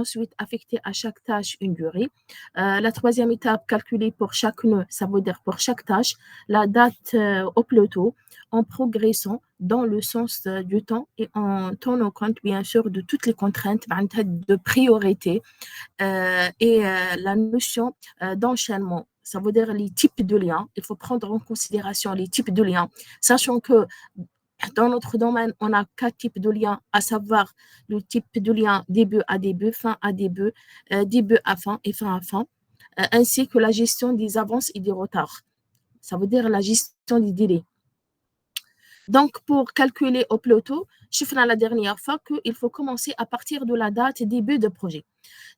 ensuite affecter à chaque tâche une durée. La troisième étape, calculer pour chaque nœud, ça veut dire pour chaque tâche, la date au plateau en progressant dans le sens du temps et en tenant compte, bien sûr, de toutes les contraintes de priorité et la notion d'enchaînement. Ça veut dire les types de liens. Il faut prendre en considération les types de liens, sachant que dans notre domaine, on a 4 types de liens, à savoir le type de lien début à début, fin à début, début à fin et fin à fin, ainsi que la gestion des avances et des retards. Ça veut dire la gestion des délais. Donc, pour calculer au plateau, je fais la dernière fois qu'il faut commencer à partir de la date début de projet.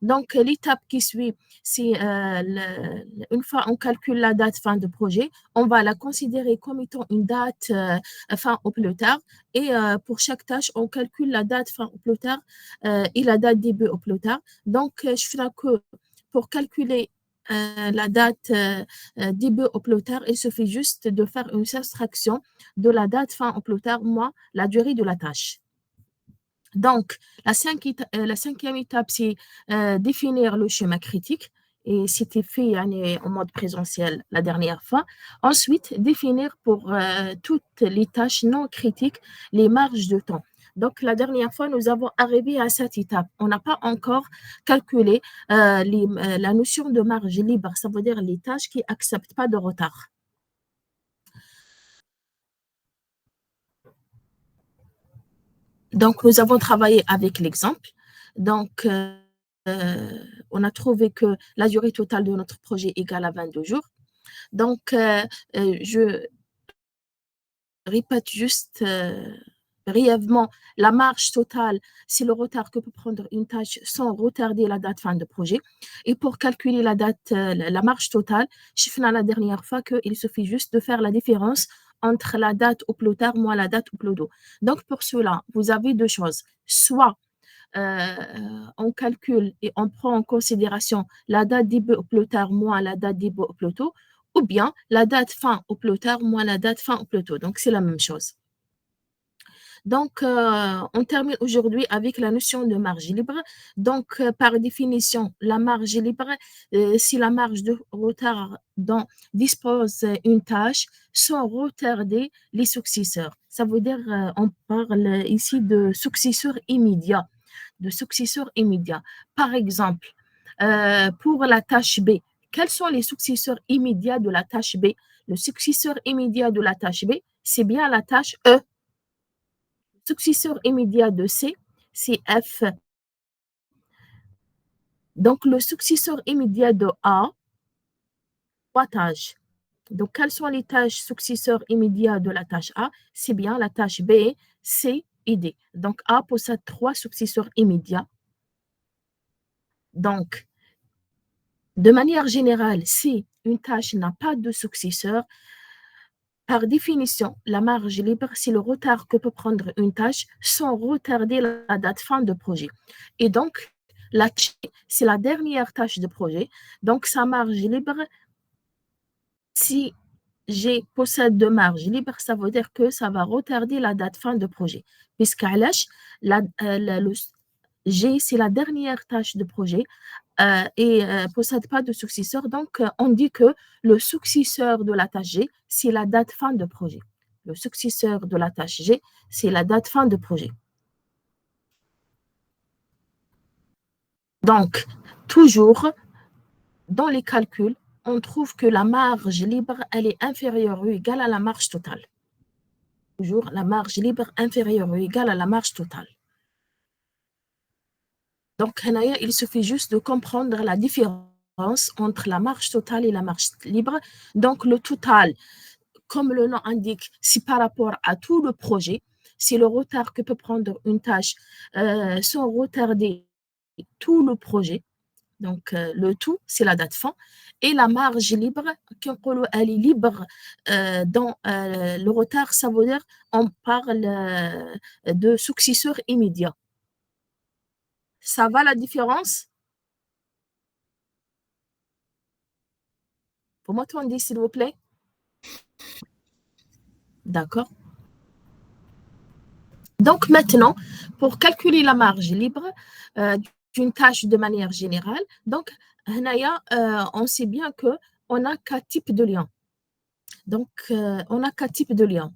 Donc, l'étape qui suit, c'est une fois on calcule la date fin de projet, on va la considérer comme étant une date fin au plus tard. Et pour chaque tâche, on calcule la date fin au plus tard et la date début au plus tard. Donc, je ferai que pour calculer la date début au plus tard, il suffit juste de faire une soustraction de la date fin au plus tard, moins la durée de la tâche. Donc, la cinquième étape, c'est définir le schéma critique. Et c'était fait en mode présentiel la dernière fois. Ensuite, définir pour toutes les tâches non critiques les marges de temps. Donc, la dernière fois, nous avons arrivé à cette étape. On n'a pas encore calculé la notion de marge libre. Ça veut dire les tâches qui n'acceptent pas de retard. Donc, nous avons travaillé avec l'exemple. Donc, on a trouvé que la durée totale de notre projet est égale à 22 jours. Donc, je répète juste brièvement, la marge totale, c'est le retard que peut prendre une tâche sans retarder la date fin de projet. Et pour calculer la marge totale, je fais la dernière fois qu'il suffit juste de faire la différence entre la date au plus tard moins la date au plus tôt. Donc, pour cela, vous avez deux choses. Soit on calcule et on prend en considération la date début au plus tard moins la date début au plus tôt, ou bien la date fin au plus tard moins la date fin au plus tôt. Donc, c'est la même chose. Donc, on termine aujourd'hui avec la notion de marge libre. Donc, par définition, la marge libre, c'est la marge de retard dont dispose une tâche sans retarder les successeurs. Ça veut dire, on parle ici de successeurs immédiats. Par exemple, pour la tâche B, quels sont les successeurs immédiats de la tâche B? Le successeur immédiat de la tâche B, c'est bien la tâche E. Le successeur immédiat de C, c'est F. Donc, le successeur immédiat de A, 3 tâches. Donc, quelles sont les tâches successeurs immédiats de la tâche A? C'est bien la tâche B, C et D. Donc, A possède 3 successeurs immédiats. Donc, de manière générale, si une tâche n'a pas de successeur, par définition, la marge libre, c'est le retard que peut prendre une tâche sans retarder la date fin de projet. Et donc, la tâche, c'est la dernière tâche de projet. Donc, sa marge libre, si G possède de marge libre, ça veut dire que ça va retarder la date fin de projet. Puisqu'à le G, c'est la dernière tâche de projet et ne possède pas de successeur. Donc, on dit que le successeur de la tâche G, c'est la date fin de projet. Le successeur de la tâche G, c'est la date fin de projet. Donc, toujours, dans les calculs, on trouve que la marge libre, elle est inférieure ou égale à la marge totale. Toujours, la marge libre inférieure ou égale à la marge totale. Donc, il suffit juste de comprendre la différence entre la marge totale et la marge libre. Donc, le total, comme le nom indique, c'est par rapport à tout le projet. C'est le retard que peut prendre une tâche sans retarder tout le projet. Donc, le tout, c'est la date fin. Et la marge libre, elle est libre dans le retard, ça veut dire on parle de successeur immédiat. Ça va la différence? Vous m'entendez, s'il vous plaît? D'accord. Donc, maintenant, pour calculer la marge libre, une tâche de manière générale. Donc, on sait bien qu'on a 4 types de liens. Donc, on a 4 types de liens.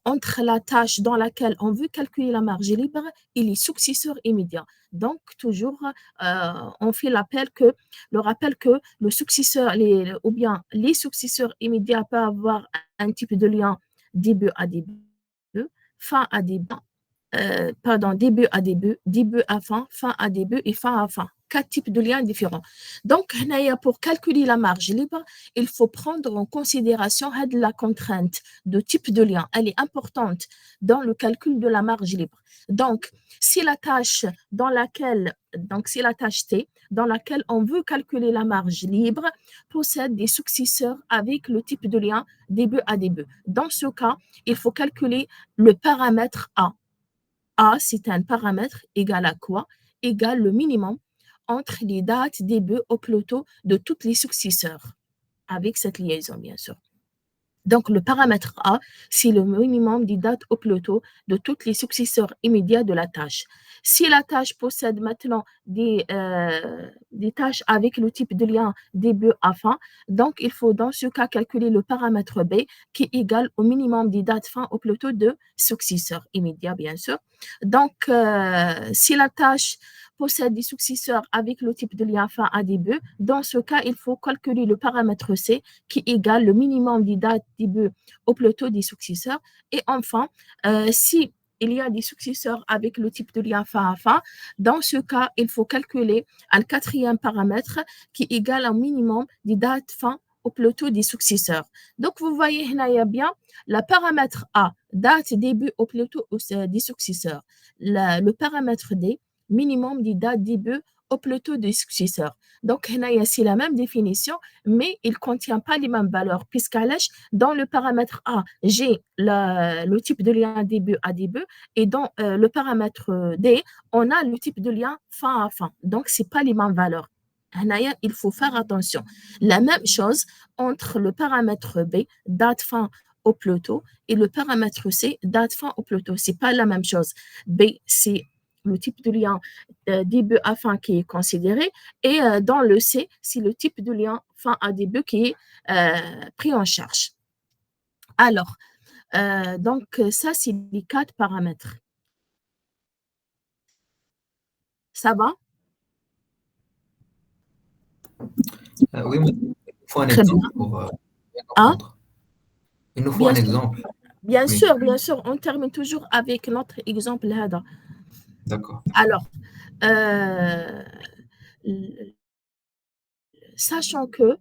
Entre la tâche dans laquelle on veut calculer la marge libre et les successeurs immédiats. Donc, toujours, on fait le rappel que le successeur, ou bien les successeurs immédiats peuvent avoir un type de lien début à début, fin à début, début à début, début à fin, fin à début et fin à fin. 4 types de liens différents. Donc, pour calculer la marge libre, il faut prendre en considération la contrainte de type de lien. Elle est importante dans le calcul de la marge libre. Donc, si la tâche T, dans laquelle on veut calculer la marge libre, possède des successeurs avec le type de lien début à début. Dans ce cas, il faut calculer le paramètre A. A, c'est un paramètre égal à quoi? Égal le minimum entre les dates début au plutôt de toutes les successeurs, avec cette liaison, bien sûr. Donc, le paramètre A, c'est le minimum des dates au plutôt de tous les successeurs immédiats de la tâche. Si la tâche possède maintenant des tâches avec le type de lien début à fin, donc il faut dans ce cas calculer le paramètre B qui est égal au minimum des dates fin au plutôt de successeurs immédiats, bien sûr. Donc, si la tâche possède des successeurs avec le type de lien fin à début, dans ce cas, il faut calculer le paramètre C qui égale le minimum des dates début au plutôt des successeurs. Et enfin, si il y a des successeurs avec le type de lien fin à fin, dans ce cas, il faut calculer un quatrième paramètre qui égale un minimum des dates fin au plutôt des successeurs. Donc, vous voyez, il y a bien le paramètre A, date début au plutôt des successeurs. Le paramètre D, minimum des dates début au plutôt des successeurs. Donc, c'est la même définition, mais il ne contient pas les mêmes valeurs, puisqu'à l'âge, dans le paramètre A, j'ai le type de lien début à début, et dans le paramètre D, on a le type de lien fin à fin. Donc, ce n'est pas les mêmes valeurs. Il faut faire attention. La même chose entre le paramètre B, date fin au plutôt, et le paramètre C, date fin au plutôt. Ce n'est pas la même chose. B, c'est le type de lien début à fin qui est considéré, et dans le C, c'est le type de lien fin à début qui est pris en charge. Alors, donc ça, c'est les 4 paramètres. Ça va? Oui, mais il faut un Très bien. exemple pour bien Hein? comprendre. Il nous faut Bien un sûr, exemple. bien Oui, sûr, bien sûr. On termine toujours avec notre exemple là. d'accord. Alors, euh, sachant que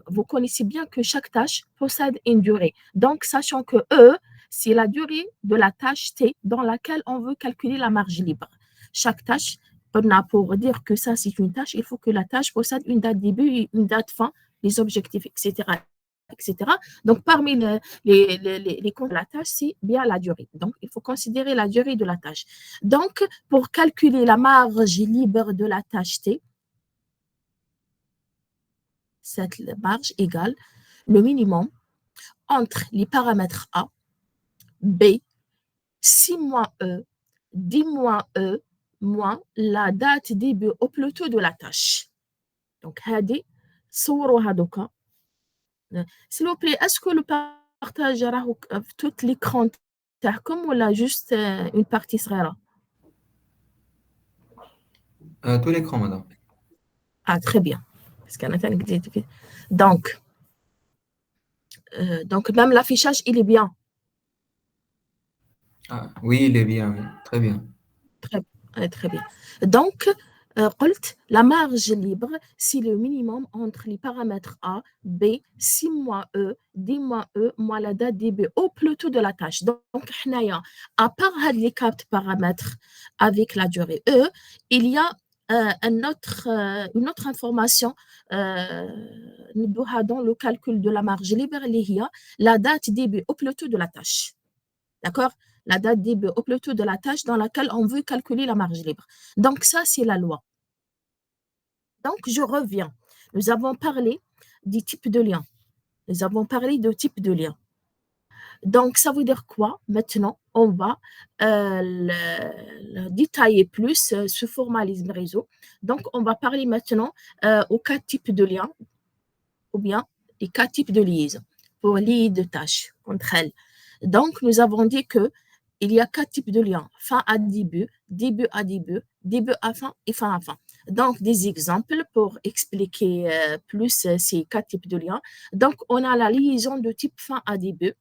vous connaissez bien que chaque tâche possède une durée. Donc, sachant que E, c'est la durée de la tâche T dans laquelle on veut calculer la marge libre. Chaque tâche, pour dire que ça, c'est une tâche, il faut que la tâche possède une date début et une date fin, les objectifs, etc. etc. Donc, parmi les comptes de la tâche, c'est bien la durée. Donc, il faut considérer la durée de la tâche. Donc, pour calculer la marge libre de la tâche T, cette marge égale le minimum entre les paramètres A, B, 6 mois E, 10 mois E, moins la date début au plutôt de la tâche. Donc, هذه صوروا هذوك. S'il vous plaît, est-ce que le partage راهو في tout l'écran تاعكم ولا juste une partie صغيرة؟ Tout l'écran, madame. Ah, très bien. Parce qu'أنا ثاني جديد فيه. Donc, même l'affichage, il est bien. Ah, oui, il est bien, oui. Très bien. Très bien. Donc, la marge libre, c'est le minimum entre les paramètres A, B, 6 mois E, 10 mois E, moins la date début au plutôt de la tâche. Donc, à part les 4 paramètres avec la durée E, il y a une autre information dans le calcul de la marge libre, il y a la date début au plutôt de la tâche. D'accord? La date début au plutôt de la tâche dans laquelle on veut calculer la marge libre. Donc, ça, c'est la loi. Donc, je reviens. Nous avons parlé des types de liens. Nous avons parlé de types de liens. Donc, ça veut dire quoi? Maintenant, on va détailler plus ce formalisme réseau. Donc, on va parler maintenant aux quatre types de liens ou bien les quatre types de liaison pour lier de tâches entre elles. Donc, nous avons dit que il y a quatre types de liens, fin à début, début à début, début à fin et fin à fin. Donc, des exemples pour expliquer plus ces quatre types de liens. Donc, on a la liaison de type fin à début,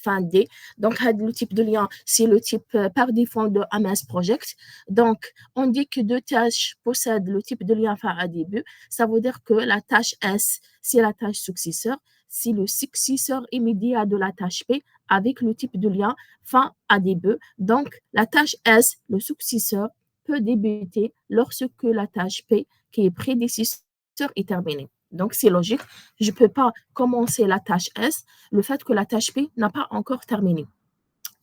fin D. Donc, le type de lien, c'est le type par défaut de MS Project. Donc, on dit que deux tâches possèdent le type de lien fin à début. Ça veut dire que la tâche S, c'est la tâche successeur. C'est le successeur immédiat de la tâche P avec le type de lien fin à début. Donc, la tâche S, le successeur, peut débuter lorsque la tâche P, qui est prédécesseur, est terminée. Donc, c'est logique. Je ne peux pas commencer la tâche S, le fait que la tâche P n'a pas encore terminé.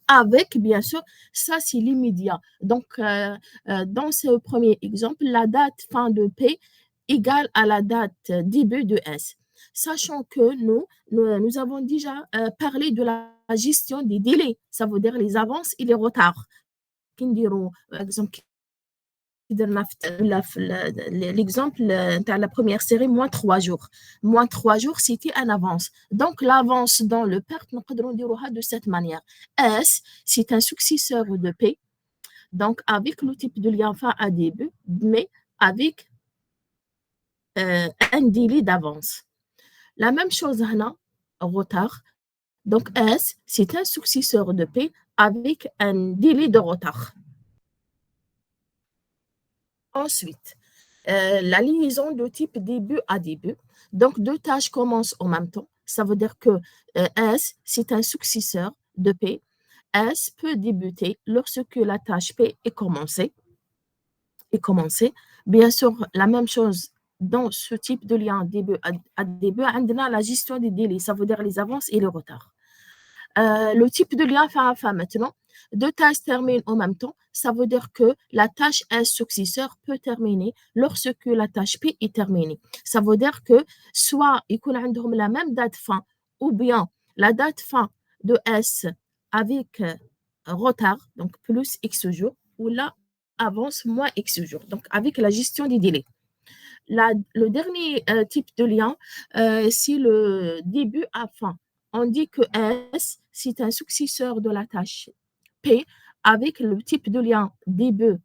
Avec, bien sûr, ça, c'est l'immédiat. Donc, dans ce premier exemple, la date fin de P égale à la date début de S. Sachant que nous avons déjà parlé de la gestion des délais, ça veut dire les avances et les retards. Par exemple, l'exemple de la première série, moins 3 jours. Moins 3 jours, c'était un avance. Donc, l'avance dans le perte, nous pouvons dire de cette manière. S, c'est un successeur de P, donc avec le type de lien fin à début, mais avec un délai d'avance. La même chose, retard. Donc, S, c'est un successeur de P avec un délai de retard. Ensuite, la liaison de type début à début. Donc, deux tâches commencent en même temps. Ça veut dire que S, c'est un successeur de P. S peut débuter lorsque la tâche P est commencée. Bien sûr, la même chose dans ce type de lien début à début, on a la gestion des délais, ça veut dire les avances et les retards. Le type de lien fin à fin maintenant, deux tâches terminent en même temps, ça veut dire que la tâche S successeur peut terminer lorsque la tâche P est terminée. Ça veut dire que soit ils ont la même date fin ou bien la date fin de S avec retard, donc plus X jours, ou là avance moins X jours, donc avec la gestion des délais. Le dernier type de lien, c'est le début à fin. On dit que S, c'est un successeur de la tâche P avec le type de lien début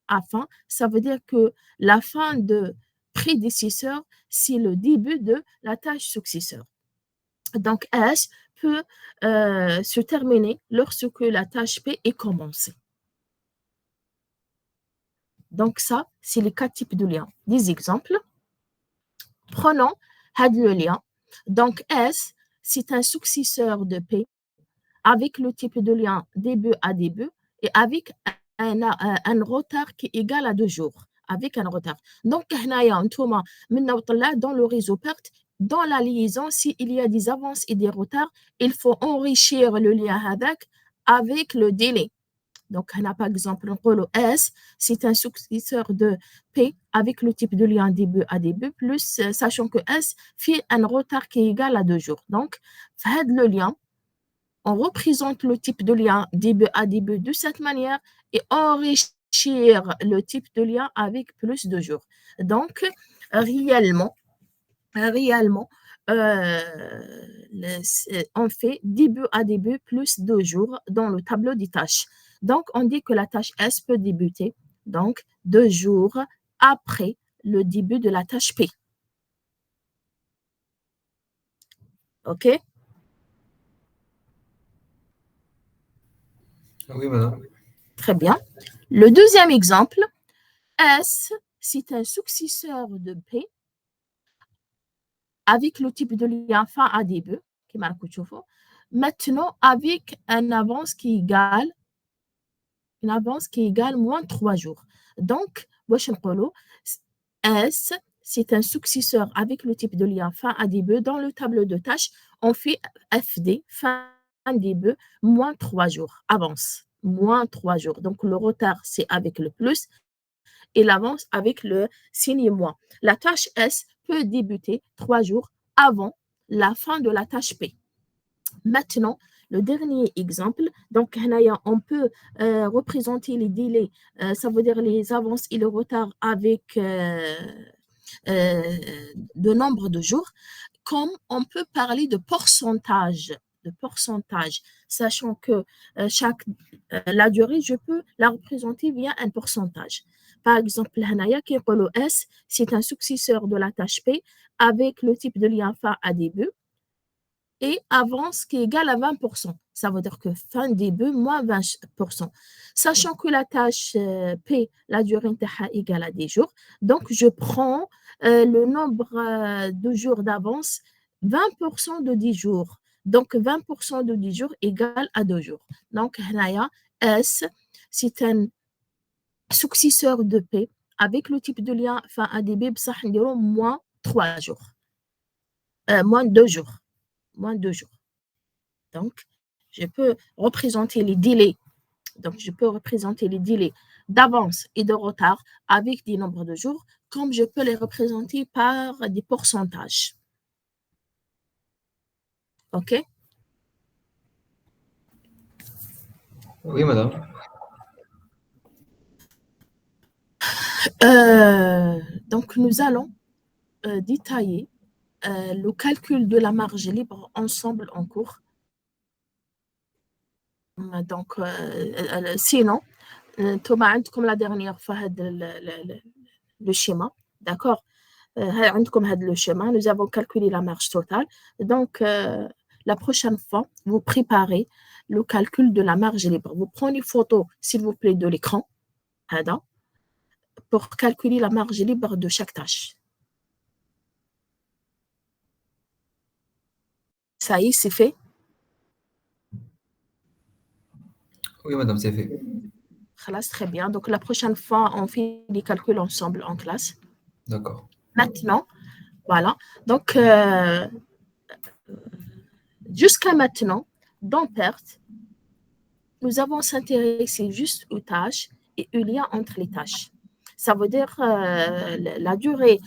à fin. Ça veut dire que la fin de prédécesseur, c'est le début de la tâche successeur. Donc, S peut se terminer lorsque la tâche P est commencée. Donc, ça, c'est les quatre types de liens. Des exemples. Prenons le lien. Donc, S, c'est un successeur de P avec le type de lien début à début et avec un retard qui est égal à 2 jours. Avec un retard. Donc, dans le réseau PERT, dans la liaison, s'il y a des avances et des retards, il faut enrichir le lien avec le délai. Donc, on a par exemple, S, c'est un successeur de P avec le type de lien début à début, plus sachant que S fait un retard qui est égal à 2 jours. Donc, le lien, on représente le type de lien début à début de cette manière et enrichir le type de lien avec plus de jours. Donc, réellement, on fait début à début plus 2 jours dans le tableau des tâches. Donc, on dit que la tâche S peut débuter donc 2 jours après le début de la tâche P. OK? Oui, madame. Très bien. Le deuxième exemple, S, c'est un successeur de P avec le type de lien fin à début, qui marque maintenant avec une avance qui égale moins 3 jours. Donc, S, c'est un successeur avec le type de lien fin à début. Dans le tableau de tâches, on fait FD, fin début, moins 3 jours, avance, moins 3 jours. Donc, le retard, c'est avec le plus et l'avance avec le signe moins. La tâche S peut débuter 3 jours avant la fin de la tâche P. Maintenant, le dernier exemple, donc on peut représenter les délais, ça veut dire les avances et le retard avec de nombre de jours, comme on peut parler de pourcentage, sachant que la durée, je peux la représenter via un pourcentage. Par exemple, S, c'est un successeur de la tâche P avec le type de lien fin à début et avance qui est égal à 20%. Ça veut dire que fin début moins 20%. Sachant que la tâche P, la durée est égale à des jours, donc je prends le nombre de jours d'avance, 20% de 10 jours. Donc 20% de 10 jours égale à 2 jours. Donc S, c'est un successeur de P avec le type de lien fin à début, moins 3 jours. Moins 2 jours. Moins 2 jours. Donc, je peux représenter les délais. Donc, je peux représenter les délais d'avance et de retard avec des nombres de jours, comme je peux les représenter par des pourcentages. OK? Oui, madame. Donc, nous allons détailler le calcul de la marge libre ensemble en cours. Donc, sinon, comme la dernière fois, le schéma, d'accord? Le schéma, nous avons calculé la marge totale. Donc, la prochaine fois, vous préparez le calcul de la marge libre. Vous prenez photo, s'il vous plaît, de l'écran pour calculer la marge libre de chaque tâche. Ça y est, c'est fait? Oui, madame, c'est fait. Très bien. Donc, la prochaine fois, on fait les calculs ensemble en classe. D'accord. Maintenant, voilà. Donc, jusqu'à maintenant, dans PERT, nous avons s'intéressé juste aux tâches et au lien entre les tâches. Ça veut dire la durée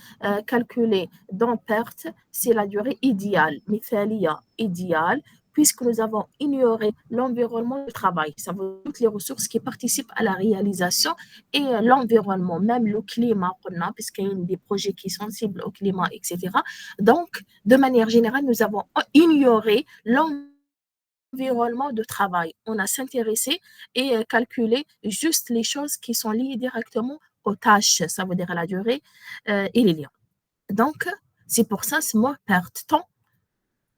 calculée dans PERT, c'est la durée idéale, mithalia, idéale, puisque nous avons ignoré l'environnement de travail. Ça veut dire toutes les ressources qui participent à la réalisation et l'environnement, même le climat, puisqu'il y a des projets qui sont sensibles au climat, etc. Donc, de manière générale, nous avons ignoré l'environnement de travail. On a s'intéressé et calculé juste les choses qui sont liées directement aux tâches, ça veut dire à la durée et les liens. Donc, c'est pour ça, ce mot perte de temps.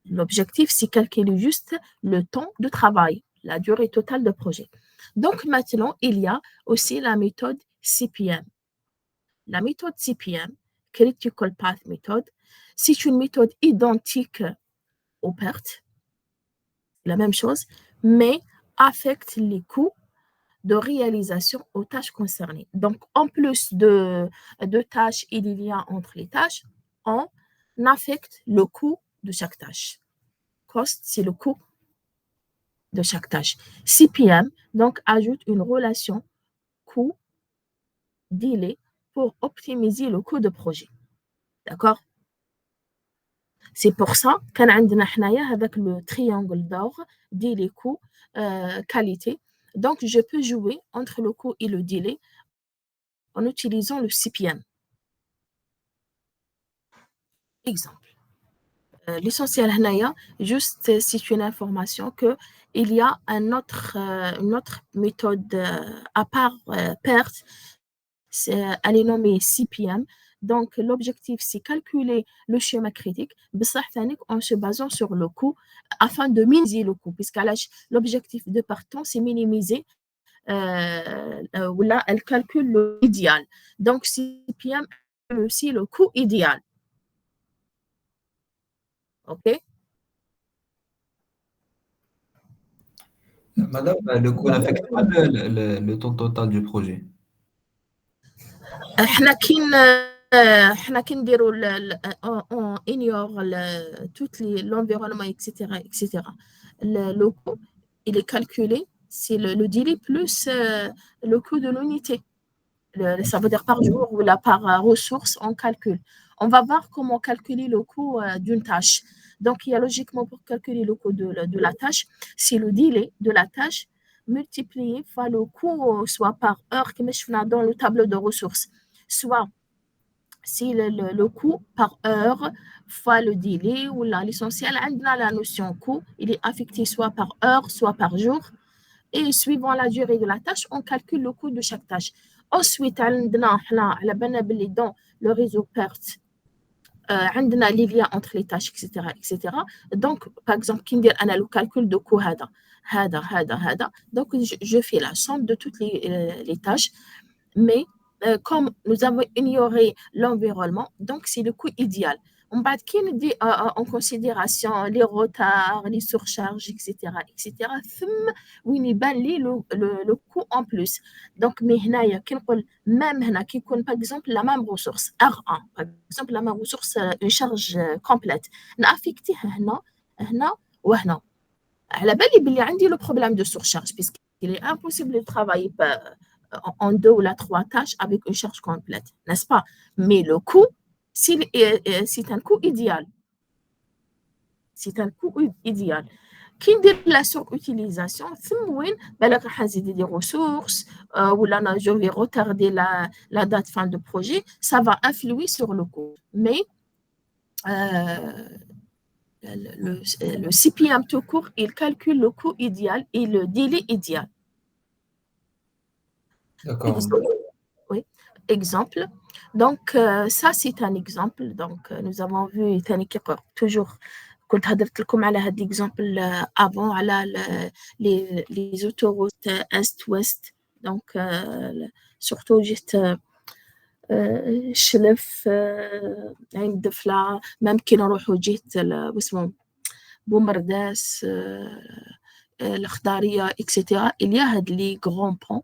L'objectif, c'est calculer juste le temps de travail, la durée totale de projet. Donc, maintenant, il y a aussi la méthode CPM. La méthode CPM, Critical Path Method, c'est une méthode identique aux pertes, la même chose, mais affecte les coûts de réalisation aux tâches concernées. Donc, en plus de tâches et des liens entre les tâches, on affecte le coût de chaque tâche. Cost, c'est le coût de chaque tâche. CPM, donc, ajoute une relation coût-délai pour optimiser le coût de projet. D'accord? C'est pour ça qu'on a avec le triangle d'or, délai, coût, qualité. Donc, je peux jouer entre le coût et le délai en utilisant le CPM. Exemple. L'essentiel, juste c'est une information qu'il y a une autre méthode à part PERT, elle est nommée CPM. Donc, l'objectif, c'est calculer le schéma critique en se basant sur le coût afin de minimiser le coût, puisque l'objectif de partant, c'est minimiser là, elle calcule l'idéal. Donc, CPM aussi le coût idéal. OK? Madame, le coût n'affecte pas le temps total du projet. احنا كي نديروا on ignore tout l'environnement, etc. Le coût, il est calculé, c'est le délai plus le coût de l'unité. Ça veut dire par jour ou là, par ressource, on calcule. On va voir comment calculer le coût d'une tâche. Donc, il y a logiquement pour calculer le coût de la tâche, c'est le délai de la tâche multiplié par le coût, soit par heure, comme je fais dans le tableau de ressources, soit si le coût par heure fois le délai, ou l'essentiel, la notion coût, il est affecté soit par heure, soit par jour. Et suivant la durée de la tâche, on calcule le coût de chaque tâche. Ensuite, dans le réseau PERT, عندنا les liens entre les tâches, etc. Donc, par exemple, qui dit le calcul de coût هذا. Donc, je fais la somme de toutes les tâches, mais comme nous avons ignoré l'environnement, donc c'est le coût idéal. On va en considération les retards, les surcharges, etc. وين يبان لي le coût en plus. Donc, mais هنايا كي نقول même هنا كي يكون par exemple la même ressource R1 par exemple la même ressource une charge complète نافيكتيه هنا وهنا. على بالي بلي عندي le problème de surcharge puisqu'il est impossible de travailler en 2 ou 3 tâches avec une charge complète, n'est-ce pas? Mais le coût, c'est un coût idéal. C'est un coût idéal. Qui dit la surutilisation, راح نزيد des ressources, ou là je vais retarder la date fin de projet, ça va influer sur le coût. Mais le CPM tout court, il calcule le coût idéal et le délai idéal. D'accord. Oui, exemple. Donc, ça, c'est un exemple. Donc, nous avons vu toujours كنت هدرت لكم على هذا l'exemple avant على les autoroutes est-ouest. Donc, surtout جيت شلف عند دفلة même كي نروحوا جهة واسمه بومرداس الخضارية etc. il y a هاد les grands ponts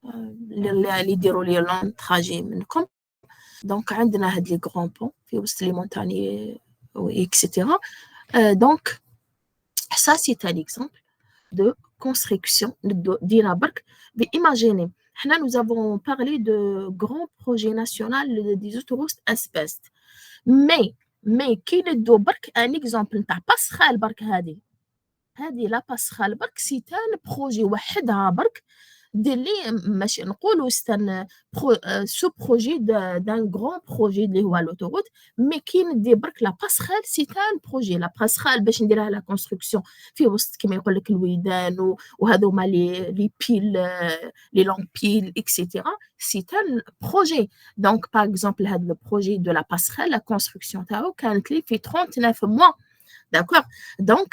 اللي يديروا لي لون تراجي منكم. دونك عندنا هاد لي غران بون في وسط لي مونتاني اكسيتيرا. دونك ça c'est un exemple de construction دينا برك imaginez حنا nous avons parlé de grands projets nationaux des autoroutes est-ouest, mais كي ندو برك ان اكزامبل نتاع باسخال برك هذه لا باسخال برك سي تان بروجي وحدها برك دير لي ماشي نقولوا ستان سو بروجي دان غران بروجي اللي هو لوتوروت. مي كي ندير برك لا باسخال سي تان بروجي لا باسخال باش نديرها لا كونستركسيون في وسط كما يقول لك الويدان وهذوما لي بيل لي لامبيل اكسيتيرا سي تان بروجي. دونك باغ اكزومبل هذا لو بروجي دو لا باسخال لا كونستركسيون تاعو كانت لي في 39 mois. D'accord. Donc,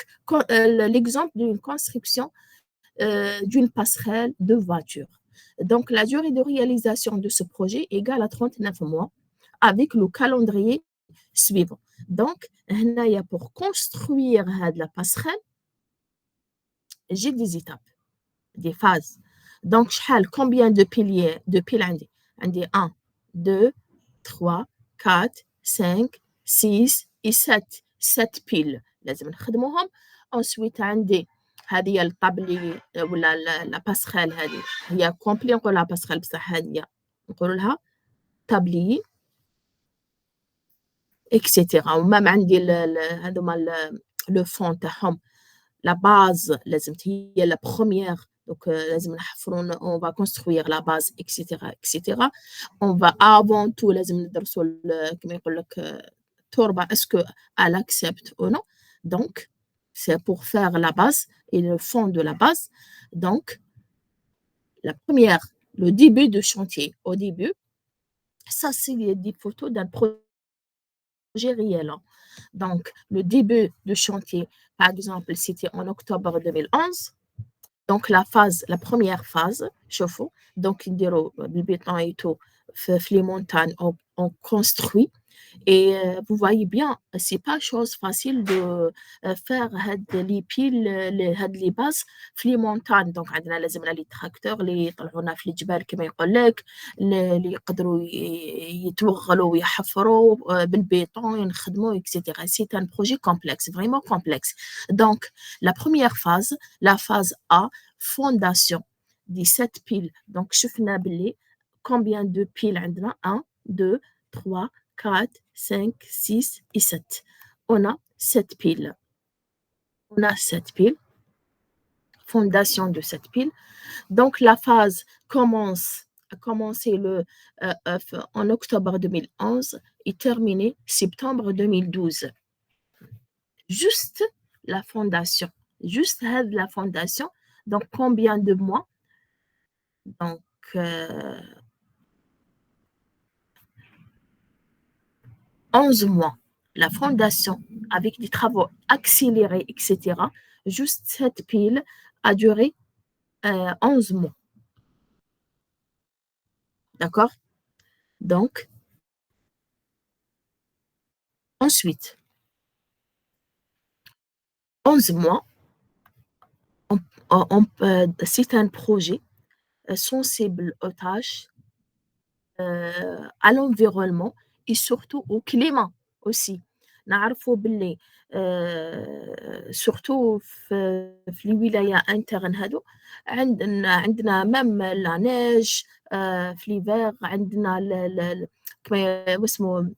l'exemple d'une construction d'une passerelle de voiture. Donc, la durée de réalisation de ce projet est égale à 39 mois avec le calendrier suivant. Donc, pour construire la passerelle, j'ai des étapes, des phases. Donc, combien de piliers, de piles عندي 1, 2, 3, 4, 5, 6 et 7. 7 piles لازم نخدموهم. ensuite عندي هذه هي الطابلي ولا لا باسخال هذه هي كومبلي نقول لها باسخال بصح هذه نقولوا لها طابلي اكسيتيرا. ومام عندي هذوما لو فون تاعهم لا باز لازم هي لا بروميير. دونك لازم نحفروا اون فا كونستروير لا باز اكسيتيرا اون فا افون تو لازم ندرسوا كما يقول لك التربه اسكو elle accepte ou non. Donc c'est pour faire la base et le fond de la base. Donc la première, le début de chantier au début, ça c'est des photos d'un projet réel. Donc le début de chantier, par exemple c'était en octobre 2011. Donc la première phase, chauffe-eau, donc le béton et tout, les montagnes, on construit. Et vous voyez bien, c'est pas chose facile de faire les piles, les bases في les montagnes. Donc عندنا لازمنا لي تراكتور اللي يطلعونا في الجبال كما يقول لك اللي يقدروا يتوغلوا ويحفروا بالبيطون ينخدموا etc. C'est un projet complexe, vraiment complexe. Donc la première phase, la phase A, fondation des 7 piles. Donc شفنا باللي combien de piles عندنا 1 2 3 4, 5, 6 et 7. on a cette pile. On a cette pile, fondation de cette pile. Donc, la phase a commencé en octobre 2011 et terminé septembre 2012. Juste la fondation. Juste la fondation. Donc, combien de mois? Donc, 11 mois. La fondation, avec des travaux accélérés, etc., juste cette pile a duré 11 mois. D'accord? Donc, ensuite, 11 mois, c'est un projet sensible aux tâches, à l'environnement et surtout au climat aussi. نعرفوا باللي surtout في الولاية interne هادو عندنا même la neige في l'hiver عندنا كما واسمه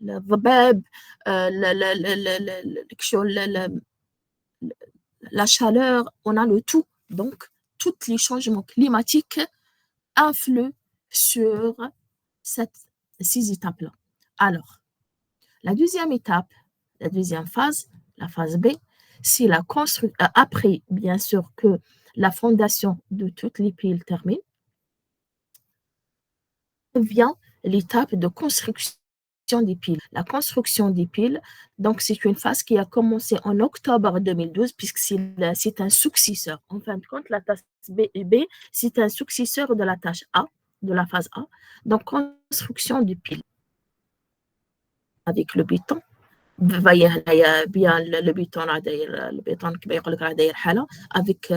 الضباب la chaleur, on a le tout. Donc, tous les changements climatiques influent sur ces étapes-là. Alors, la deuxième étape, la deuxième phase, la phase B, c'est la construction, après bien sûr que la fondation de toutes les piles termine, vient l'étape de construction des piles. La construction des piles, donc c'est une phase qui a commencé en octobre 2012, puisque c'est un successeur. En fin de compte, la tâche B, c'est un successeur de la tâche A, de la phase A. Donc, construction des piles avec le béton. bien le béton كما يقول لك راه داير حاله avec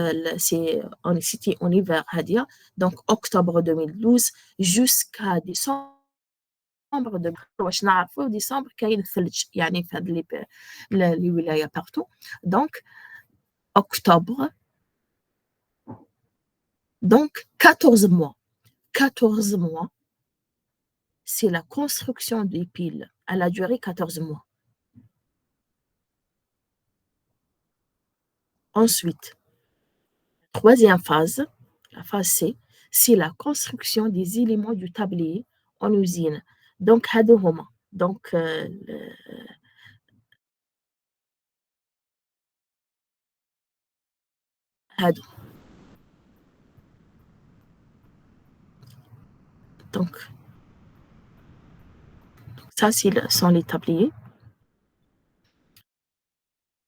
c'était en hiver هاديه donc octobre 2012 jusqu'à décembre واش نعرفوا ديسمبر كاين الثلج يعني في هذه لي ولايه بارتو donc octobre donc 14 mois 14 mois c'est la construction des piles elle a duré 14 mois. Ensuite, troisième phase, la phase C, c'est la construction des éléments du tablier en usine. Donc, هادو هما. Donc, هادو. Donc, ça, sont les tabliers.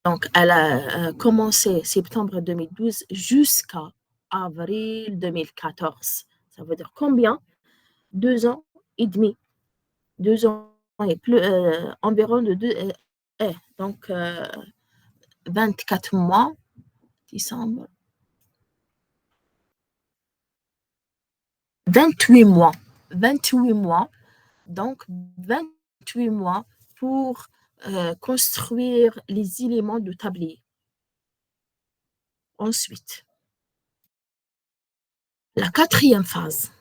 Donc, elle a commencé septembre 2012 jusqu'à avril 2014. Ça veut dire combien? 2 ans et demi. 2 ans et plus, environ de 2. Donc, 24 mois, décembre. 28 mois. 28 mois. Donc, 28 mois pour construire les éléments du tablier. Ensuite, la quatrième phase,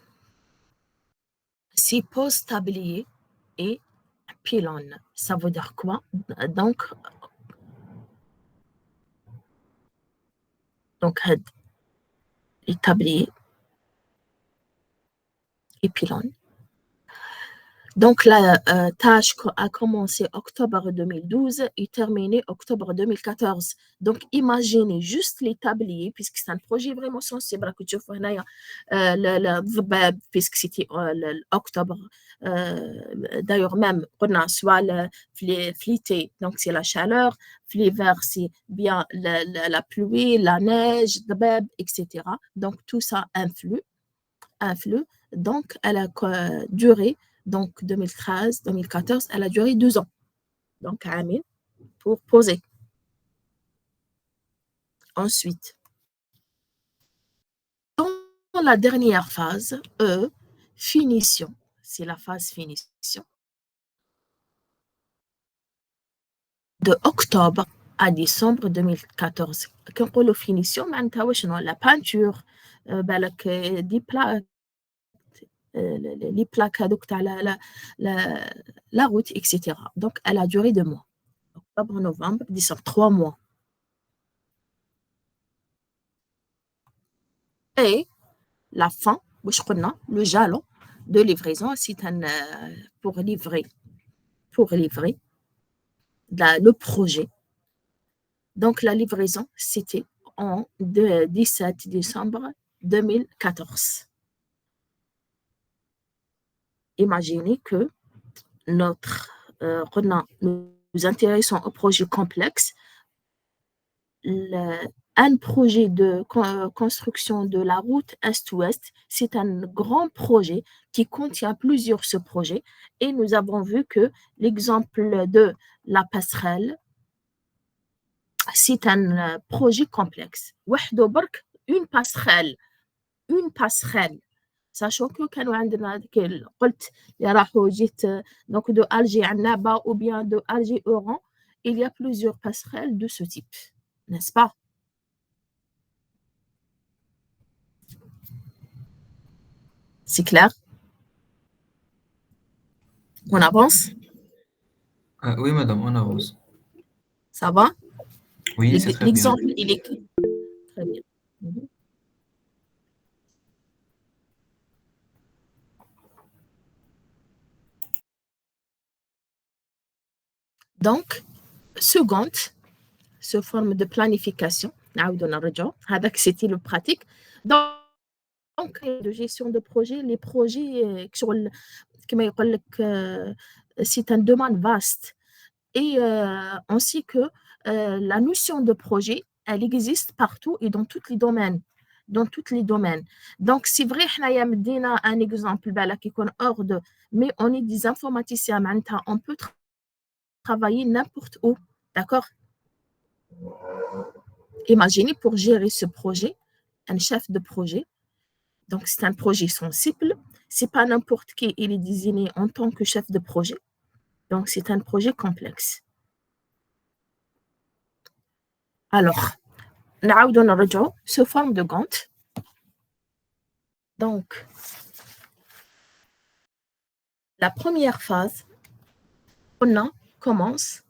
c'est post-tablier et pylône. Ça veut dire quoi? Donc les tabliers et pylône. Donc, la tâche a commencé octobre 2012 et terminé octobre 2014. Donc, imaginez juste les tabliers, puisque c'est un projet vraiment sensible, puisque c'était octobre. D'ailleurs, même, on a soit l'été, donc c'est la chaleur, l'hiver, c'est bien la pluie, la neige, etc. Donc, tout ça influe. Donc, elle a duré. Donc, 2013-2014, elle a duré 2 ans. Donc, Amin, pour poser. Ensuite, dans la dernière phase, finition. C'est la phase finition. De octobre à décembre 2014. Quand on parle de finition, la peinture, des plaques, les plaques la route, etc. Donc, elle a duré 2 mois. octobre, novembre, décembre, 3 mois. Et la fin, le jalon de livraison, c'est pour livrer, le projet. Donc, la livraison, c'était en 17 décembre 2014. Imaginez que nous nous intéressons au projet complexe. Un projet de construction de la route Est-Ouest, c'est un grand projet qui contient plusieurs sous-projets. Et nous avons vu que l'exemple de la passerelle, c'est un projet complexe. Une passerelle, une passerelle. Sachant que كانوا عندنا قلت اللي راحوا جيت donc de Alger à Naba ou bien de Alger Oran, il y a plusieurs passerelles de ce type, n'est-ce pas? C'est clair? On avance? Oui, madame, on avance. Ça va? Oui, c'est très bien. L'exemple, il est très bien. Mhm. Donc, seconde, sous forme de planification, c'était le pratique. Donc, de gestion de projet, les projets, c'est une demande vaste. Et ainsi que la notion de projet, elle existe partout et dans tous les domaines. Dans tous les domaines. Donc, c'est vrai, on a un exemple qui est hors de, mais on est des informaticiens, on peut travailler n'importe où. D'accord? Imaginez pour gérer ce projet, un chef de projet. Donc, c'est un projet sensible. C'est pas n'importe qui il est désigné en tant que chef de projet. Donc, c'est un projet complexe. Alors, نعاودو نرجعو sous forme de Gantt. Donc, la première phase, on commence.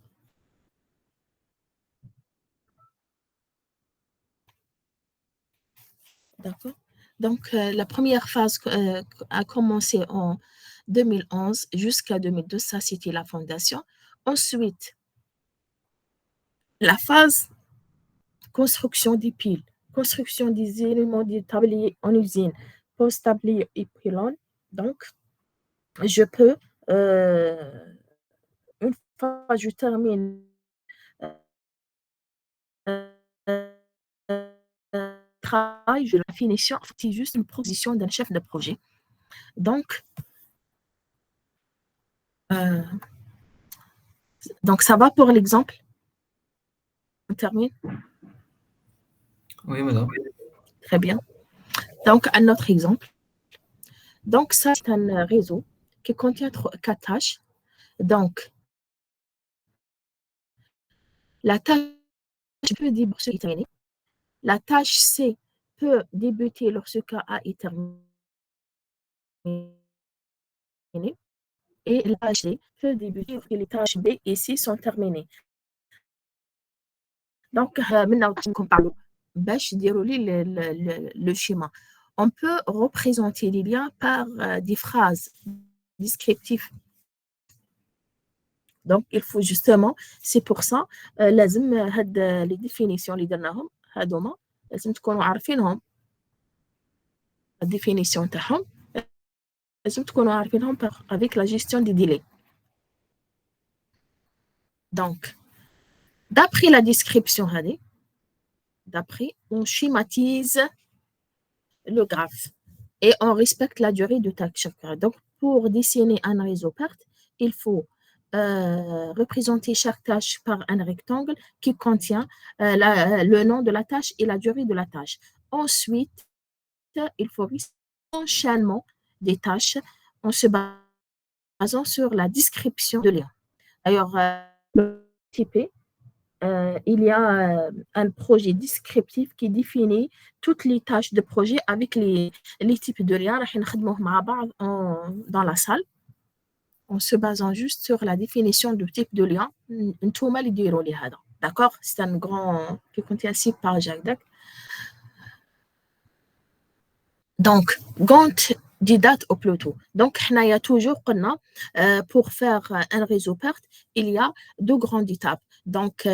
D'accord. Donc, la première phase a commencé en 2011 jusqu'à 2012. Ça, c'était la fondation. Ensuite, la phase construction des piles, construction des éléments du tablier en usine, post-tablier et pylône. Donc, je peux, une fois que je termine travail, je la finition, c'est juste une proposition d'un chef de projet. Donc, ça va pour l'exemple. On termine. Oui, madame. Très bien. Donc, un autre exemple. Donc, ça, c'est un réseau qui contient 4 tâches. Donc, la tâche peut débuter. La tâche C peut débuter lorsque A est terminé. Et la tâche D peut débuter lorsque les tâches B et C sont terminées. Donc, maintenant, on parle dérouler le schéma. On peut représenter les liens par des phrases descriptives. Donc, il faut justement, c'est pour ça, لازم les définitions اللي درناهم هادوما لازم تكونوا عارفينهم. La définition تاعهم لازم تكونوا عارفينهم avec la gestion des délais. Donc, d'après la description on schématise le graphe et on respecte la durée de tâche. Donc, pour dessiner un réseau PERT, il faut représenter chaque tâche par un rectangle qui contient le nom de la tâche et la durée de la tâche. Ensuite, il faut enchaînement des tâches en se basant sur la description de lien. D'ailleurs, typé, il y a un projet descriptif qui définit toutes les tâches de projet avec les types de liens. Dans la salle, en se basant juste sur la définition du type de lien. D'accord? C'est un grand qui contient 6 pages. Donc, Gantt dit date au Pluto. Donc, il y a toujours, pour faire un réseau PERT, il y a 2 grandes étapes. Donc,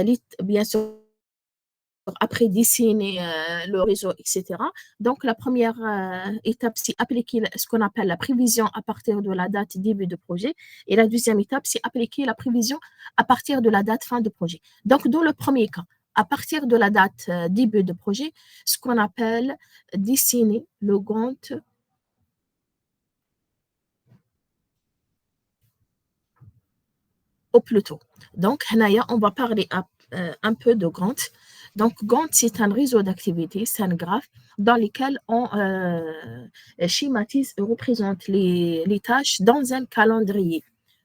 bien sûr, après dessiner le réseau, etc. Donc, la première étape, c'est appliquer ce qu'on appelle la prévision à partir de la date début de projet. Et la deuxième étape, c'est appliquer la prévision à partir de la date fin de projet. Donc, dans le premier cas, à partir de la date début de projet, ce qu'on appelle dessiner le Gantt au plus tôt. Donc, on va parler un peu de Gantt. Donc, Gantt, c'est un réseau d'activités, c'est un graphe dans lequel on schématise et représente les tâches dans un calendrier.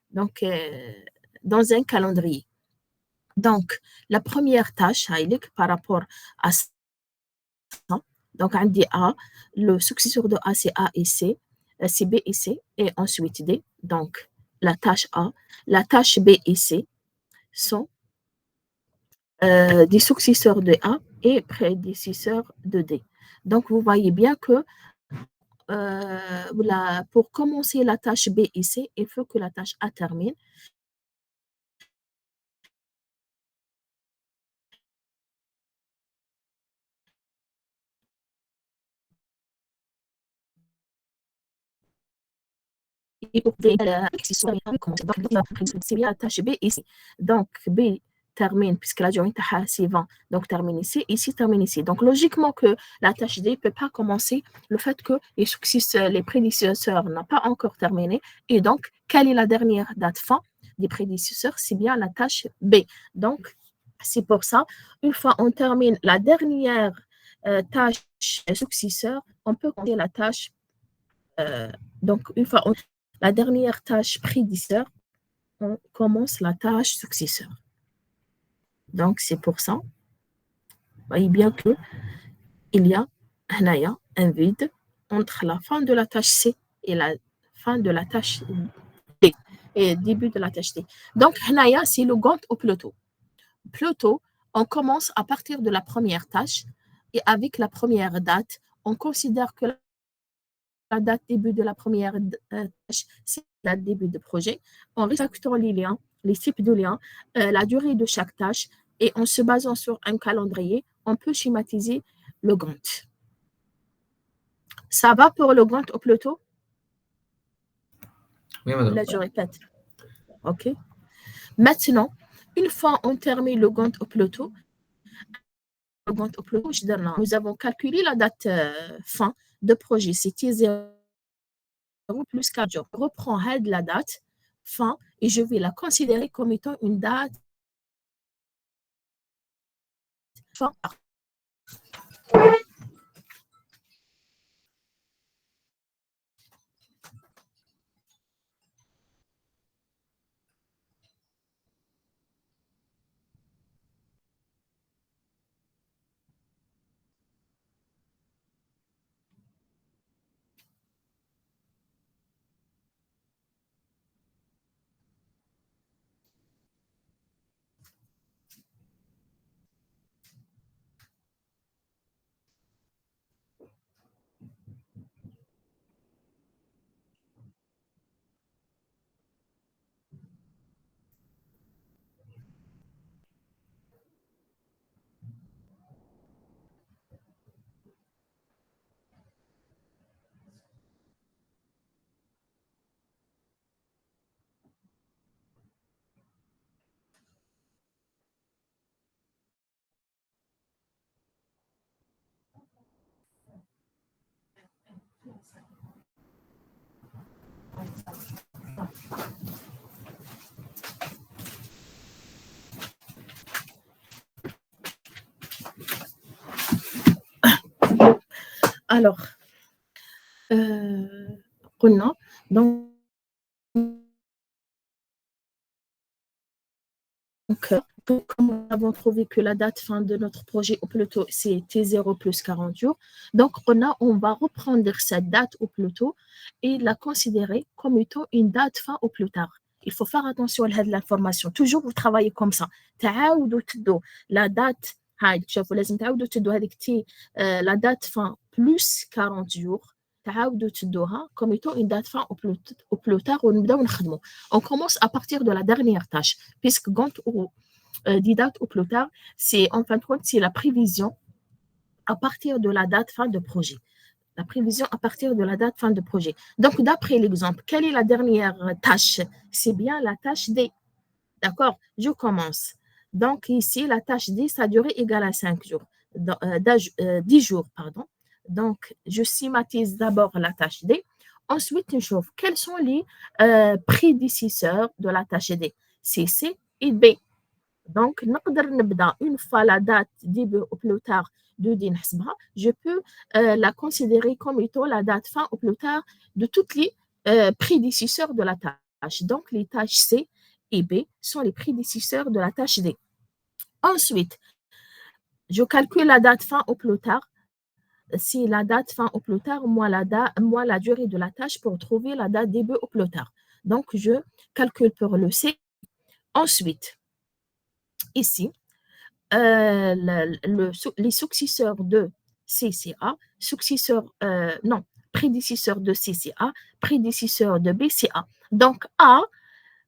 Donc, dans un calendrier. Donc, la première tâche, par rapport à ça, donc, on dit A, le successeur de A, c'est A et C, c'est B et C, et ensuite D. Donc, la tâche A, la tâche B et C sont des successeurs de A et prédécesseurs de D. Donc, vous voyez bien que pour commencer la tâche B et C, il faut que la tâche A termine. Et pour D, c'est bien la tâche B et C. Donc, B termine, puisque la durée c'est 20, donc termine ici, ici termine ici. Donc, logiquement que la tâche D ne peut pas commencer le fait que les prédécesseurs n'ont pas encore terminé. Et donc, quelle est la dernière date fin des prédécesseurs? C'est bien la tâche B. Donc, c'est pour ça, une fois on termine la dernière tâche successeur, on peut compter la tâche. Donc, une fois la dernière tâche prédécesseur, on commence la tâche successeur. Donc, c'est pour ça, voyez bien qu'il y a un vide entre la fin de la tâche C et la fin de la tâche D, et début de la tâche D. Donc, c'est le Gantt au Pluto. Pluto, on commence à partir de la première tâche, et avec la première date, on considère que la date début de la première tâche, c'est la date début de projet, en respectant les liens, les types de liens, la durée de chaque tâche, et en se basant sur un calendrier, on peut schématiser le Gantt. Ça va pour le Gantt au Pluto? Oui, madame. Là, je répète. OK. Maintenant, une fois on termine le Gantt au Pluto, nous avons calculé la date fin de projet. C'était 0 plus 4 jours. Je reprends la date fin et je vais la considérer comme étant une date fin. Alors, donc, comme nous avons trouvé que la date fin de notre projet au plus tôt, c'est T0 plus 40 jours, donc on va reprendre cette date au plus tôt et la considérer comme étant une date fin au plus tard. Il faut faire attention à cette information. Toujours vous travaillez comme ça. تعاودوا تدوا la date هاي شوفوا لازم تعاودوا تدوا هذيك تي la date fin plus 40 jours. تعاودوا تدوها comme étant une date fin au plus tard ونبداو نخدموا. On commence à partir de la dernière tâche puisque quand on dit date au plus tard, c'est en fin de compte c'est la prévision à partir de la date fin de projet. La prévision à partir de la date fin de projet. Donc, d'après l'exemple, quelle est la dernière tâche? C'est bien la tâche D. D'accord? Je commence. Donc, ici, la tâche D, sa durée égale à 5 jours. 10 jours, pardon. Donc, je schématise d'abord la tâche D. Ensuite, je chauffe. Quels sont les prédécesseurs de la tâche D? C'est C et B. Donc, une fois la date début au plus tard de D, je peux la considérer comme étant la date fin au plus tard de toutes les prédécesseurs de la tâche. Donc, les tâches C et B sont les prédécesseurs de la tâche D. Ensuite, je calcule la date fin au plus tard. Si la date fin au plus tard, moi la durée de la tâche pour trouver la date début au plus tard. Donc, je calcule pour le C. Ensuite, ici, les successeurs de CCA, prédécesseurs de CCA, prédécesseurs de BCA. Donc, A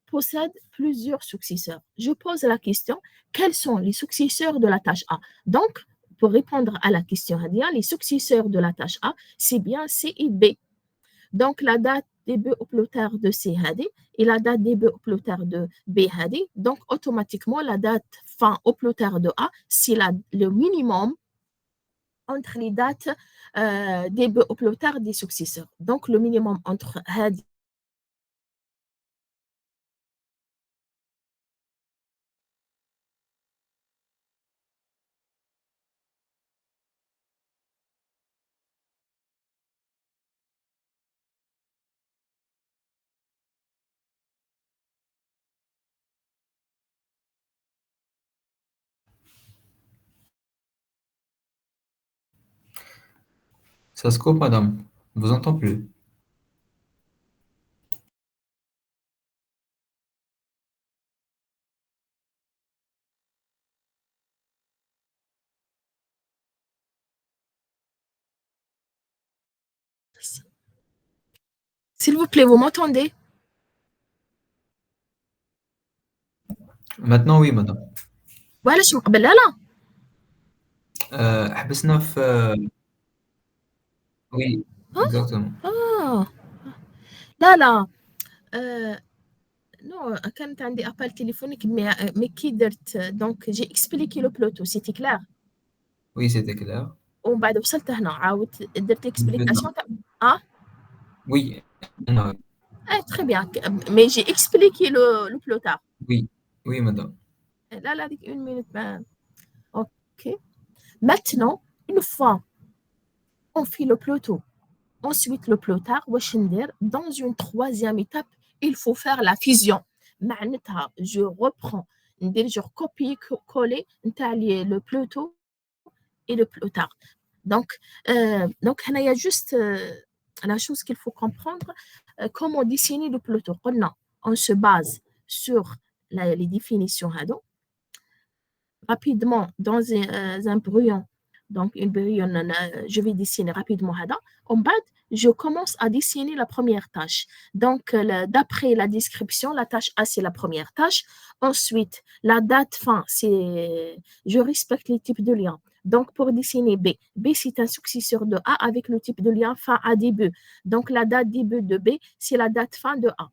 possède plusieurs successeurs. Je pose la question, quels sont les successeurs de la tâche A? Donc, pour répondre à la question, les successeurs de la tâche A, c'est bien C et B. Donc, la date début au plus tard de C et la date début au plus tard de B. Donc, automatiquement, la date fin au plus tard de A, c'est le minimum entre les dates début au plus tard des successeurs. Donc, le minimum entre هذه Ça se coupe, madame. On vous entend plus. S'il vous plaît, vous m'entendez? Maintenant, oui, madame. وعلاش من قبل لا حبسنا في oui, exactement. اه لا non كانت عندي ابل تليفونيك مي كي درت دونك جي اكسبليكي لو بلوتو سيتي كلار Oui, c'était clair. ومن بعد وصلت هنا عاودت درت Maintenant. اكسبليكاسيون اه Oui, maintenant, très bien mais j'ai expliqué le plotard oui, oui, madame. là هذيك une minute ok maintenant une fois on fait le ploto ensuite le plotard واش ندير dans une troisième étape il faut faire la fusion معناتها je reprends ندير genre copier coller نتاع le ploto et le plotard donc هنا il y a juste la chose qu'il faut comprendre comment dessiner le ploto قلنا on se base sur les définitions هادو rapidement dans un brouillon donc une brouillon je vais dessiner rapidement هذا en bas je commence à dessiner la première tâche donc d'après la description la tâche A c'est la première tâche ensuite la date fin c'est je respecte les types de liens donc pour dessiner B c'est un successeur de A avec le type de lien fin à début donc la date début de B c'est la date fin de A.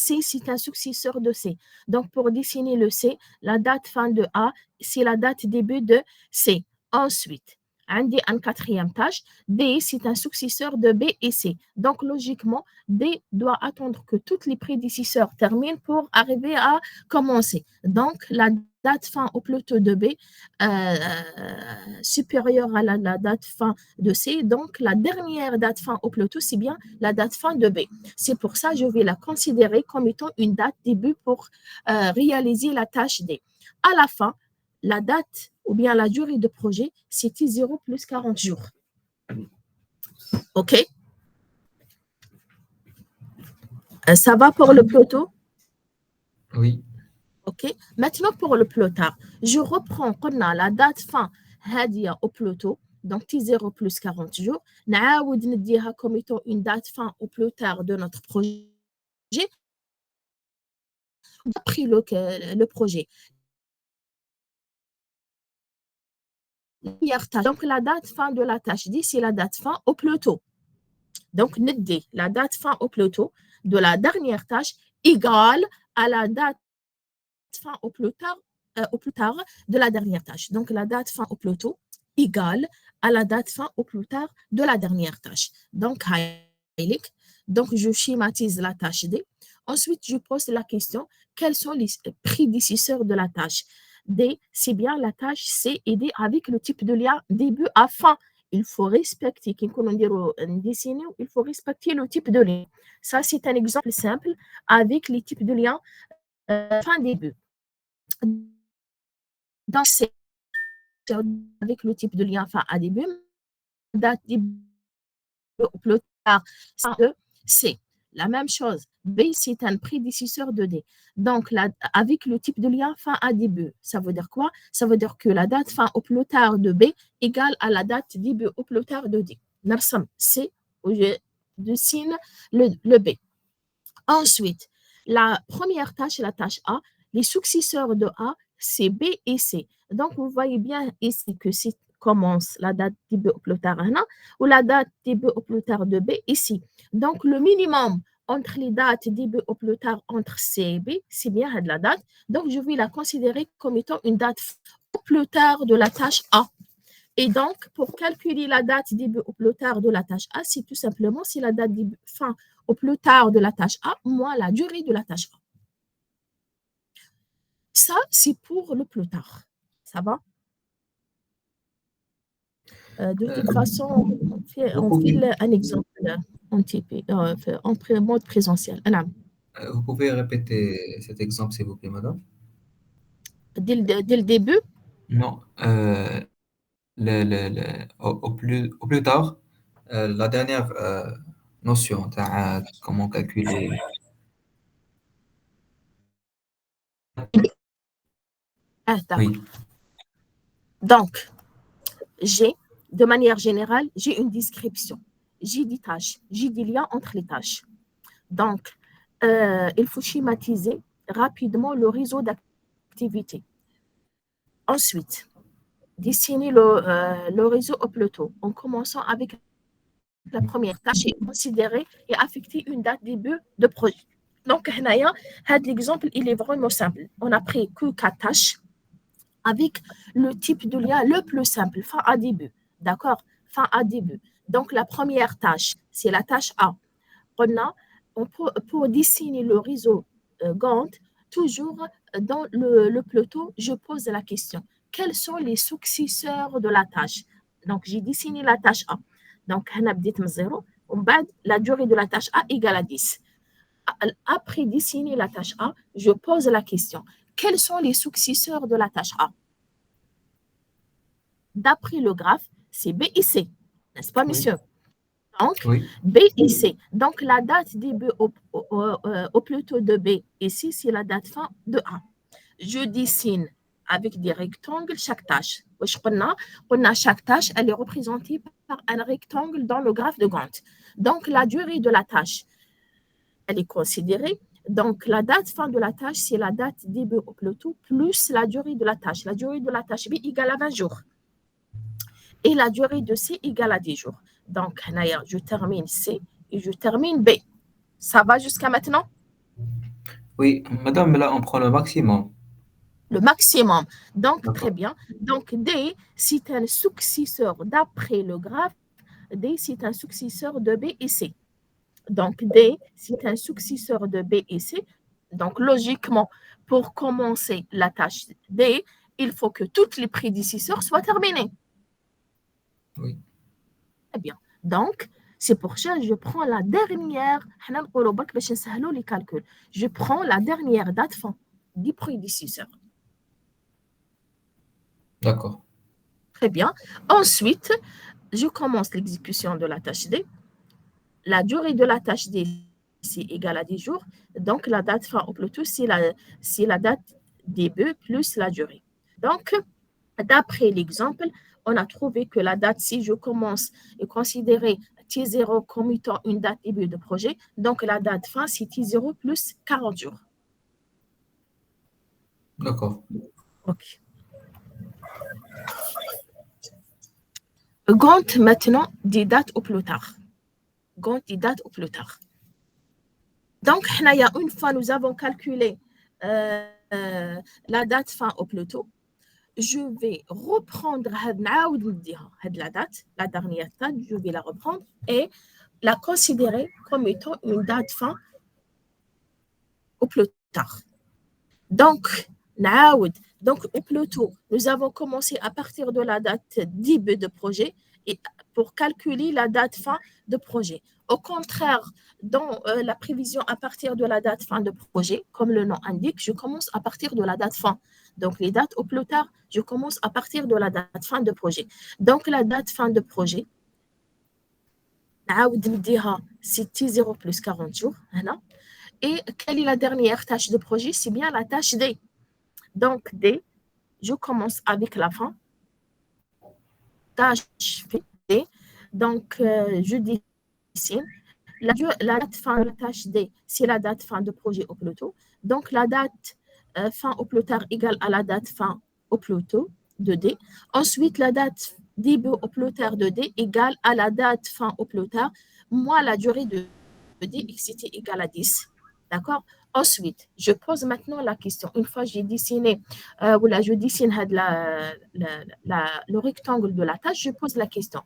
C, c'est un successeur de C. Donc, pour dessiner le C, la date fin de A, c'est la date début de C. Ensuite, une quatrième tâche, D, c'est un successeur de B et C. Donc, logiquement, D doit attendre que tous les prédécesseurs terminent pour arriver à commencer. Donc, la date fin au plutôt de B supérieure à la date fin de C. Donc, la dernière date fin au plutôt, c'est bien la date fin de B. C'est pour ça que je vais la considérer comme étant une date début pour réaliser la tâche D. À la fin, la date ou bien la durée de projet, c'était 0 plus 40 jours. OK? Ça va pour le ploto? Oui. OK. Maintenant, pour le plus tard, je reprends qu'on a la date fin هادية au plus tôt, donc T0 plus 40 jours. نعاود نديها comme étant une date fin au plus tard de notre projet d'après le projet. Donc, la date fin de la tâche D, c'est la date fin au plus tôt. Donc, ندي la date fin au plus tôt de la dernière tâche égale à la date fin au plus tard de la dernière tâche. Donc, la date fin au plus tôt égale à la date fin au plus tard de la dernière tâche. Donc je schématise la tâche D. Ensuite, je pose la question, quels sont les prédécesseurs de la tâche D, c'est bien la tâche C et D avec le type de lien début à fin. Il faut respecter, il faut respecter le type de lien. Ça, c'est un exemple simple avec les types de liens fin-début. Donc, c'est avec le type de lien fin à début, date début au plus tard, c'est la même chose. B, c'est un prédécesseur de D. Donc, avec le type de lien fin à début, ça veut dire quoi? Ça veut dire que la date fin au plus tard de B égale à la date début au plus tard de D. Narsam, C, où je dessine le B. Ensuite, la première tâche, la tâche A, les successeurs de A, c'est B et C. Donc, vous voyez bien ici que si commence la date début au plus tard ou la date début au plus tard de B ici. Donc, le minimum entre les dates début au plus tard entre C et B, c'est bien la date. Donc, je vais la considérer comme étant une date au plus tard de la tâche A. Et donc, pour calculer la date début au plus tard de la tâche A, c'est tout simplement si la date début, fin au plus tard de la tâche A moins la durée de la tâche A. Ça, c'est pour le plus tard. Ça va? De toute façon, on fait un exemple en mode présentiel. Vous pouvez répéter cet exemple, s'il vous plaît, madame? Dès le début, Non. Au plus tard, la dernière notion, comment calculer. d'accord. Oui, Donc, de manière générale, j'ai une description. J'ai des tâches, j'ai des liens entre les tâches. Donc, il faut schématiser rapidement le réseau d'activités. Ensuite, dessiner le réseau au plus tôt en commençant avec la première tâche et considérer et affecter une date début de projet. Donc, l'exemple, il est vraiment simple. On a pris que 4 tâches avec le type de lien le plus simple, fin à début. D'accord? Fin à début. Donc, la première tâche, c'est la tâche A. Pour dessiner le réseau Gantt, toujours dans le plateau, je pose la question. Quels sont les successeurs de la tâche? Donc, j'ai dessiné la tâche A. Donc, la durée de la tâche A égale à 10. Après dessiner la tâche A, je pose la question. Quels sont les successeurs de la tâche A? D'après le graphe, c'est B et C. N'est-ce pas, oui, monsieur? Donc, oui, B et C. Donc, la date début au plus tôt de B et C, c'est la date fin de A. Je dessine avec des rectangles chaque tâche. On a chaque tâche, elle est représentée par un rectangle dans le graphe de Gantt. Donc, la durée de la tâche, elle est considérée. Donc, la date fin de la tâche, c'est la date début au plus tôt plus la durée de la tâche. La durée de la tâche B égale à 20 jours. Et la durée de C égale à 10 jours. Donc, je termine C et je termine B. Ça va jusqu'à maintenant? oui. Madame, là, on prend le maximum. Le maximum. Donc, très D'accord. bien. Donc, D, c'est un successeur d'après le graphe. D, c'est un successeur de B et C. Donc, D, c'est un successeur de B et C. Donc, logiquement, pour commencer la tâche D, il faut que tous les prédécesseurs soient terminés. Oui, Très bien. Donc, c'est pour ça que je prends la dernière. Je prends la dernière date fin du prédécesseur. d'accord. Très bien. Ensuite, je commence l'exécution de la tâche D. La durée de la tâche D, c'est égal à 10 jours. Donc, la date fin au plus tôt, c'est la date début plus la durée. Donc, d'après l'exemple, on a trouvé que la date, si je commence et considérer T0 comme étant une date début de projet, donc la date fin, c'est T0 plus 40 jours. D'accord. OK. Compte maintenant des dates au plus tard. Compte des dates au plus tard. Donc, une fois nous avons calculé la date fin au plus tôt, je vais reprendre la date, la dernière date, je vais la reprendre et la considérer comme étant une date fin au plus tard. Donc, au plus tôt, nous avons commencé à partir de la date début de projet et pour calculer la date fin de projet. Au contraire, dans la prévision à partir de la date fin de projet, comme le nom indique, je commence à partir de la date fin. Donc, les dates au plus tard, je commence à partir de la date fin de projet. Donc, la date fin de projet, c'est T0 plus 40 jours. Et quelle est la dernière tâche de projet? C'est bien la tâche D. Donc, D, je commence avec la fin. Tâche D. Donc, je dessine. La date fin de la tâche D, c'est la date fin de projet au plus tôt. Donc, la date fin au plus tard égale à la date fin au plus tôt de D. Ensuite, la date début au plus tard de D égale à la date fin au plus tard, moins la durée de D, c'était égal à 10. D'accord? Ensuite, je pose maintenant la question. Une fois que j'ai dessiné, je dessine le rectangle de la tâche, je pose la question.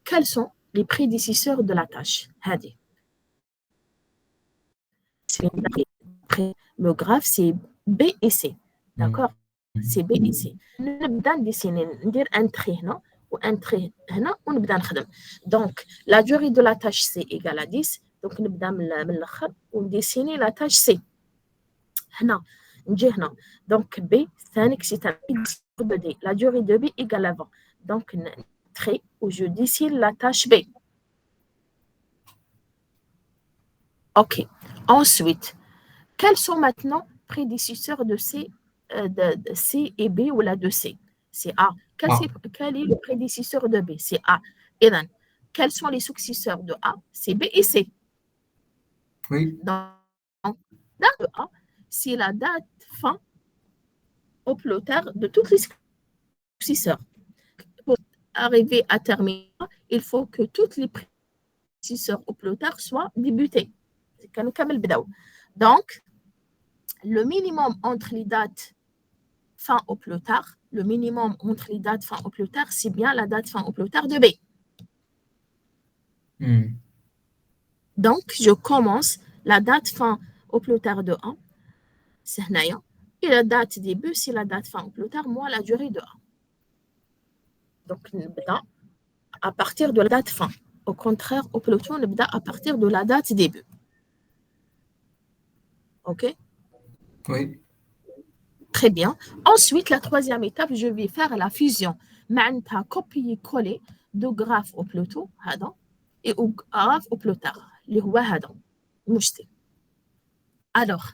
Quels sont les prédécesseurs de la tâche? Le graphe, c'est B et C. D'accord? C'est B et C. نبدا ندير un trait هنا un trait هنا ونبدا نخدم. Donc, la durée de la tâche C égale à 10. Donc, نبدا من الاخر ونديسيني la tâche C. هنا نجي هنا. Donc, B, c'est un prédécesseur de D. La durée de B égale à 20. Donc, trait où je dessine la tâche B. OK. Ensuite, quels sont maintenant prédécesseurs de C, de C et B ou la de C? C'est A. Quel est le prédécesseur de B? C'est A. Et then, quels sont les successeurs de A? C'est B et C. Oui. Donc, date de A, c'est la date fin au plus tard de tous les successeurs. Pour arriver à terminer, il faut que tous les prédécesseurs au plus tard soient débutés. Donc, le minimum entre les dates fin au plus tard, le minimum entre les dates fin au plus tard, c'est bien la date fin au plus tard de B. Donc, je commence la date fin au plus tard de A, c'est Hnaya, et la date début, c'est la date fin au plus tard, moins la durée de A. Donc, à partir de la date fin. Au contraire, au plus tôt, on à partir de la date début. OK? Oui. Très bien. Ensuite, la troisième étape, je vais faire la fusion. معناتها copier-coller de graphe au plus tôt, هذا, et au graphe au plus tard, اللي هو هذا, مشتي. Alors,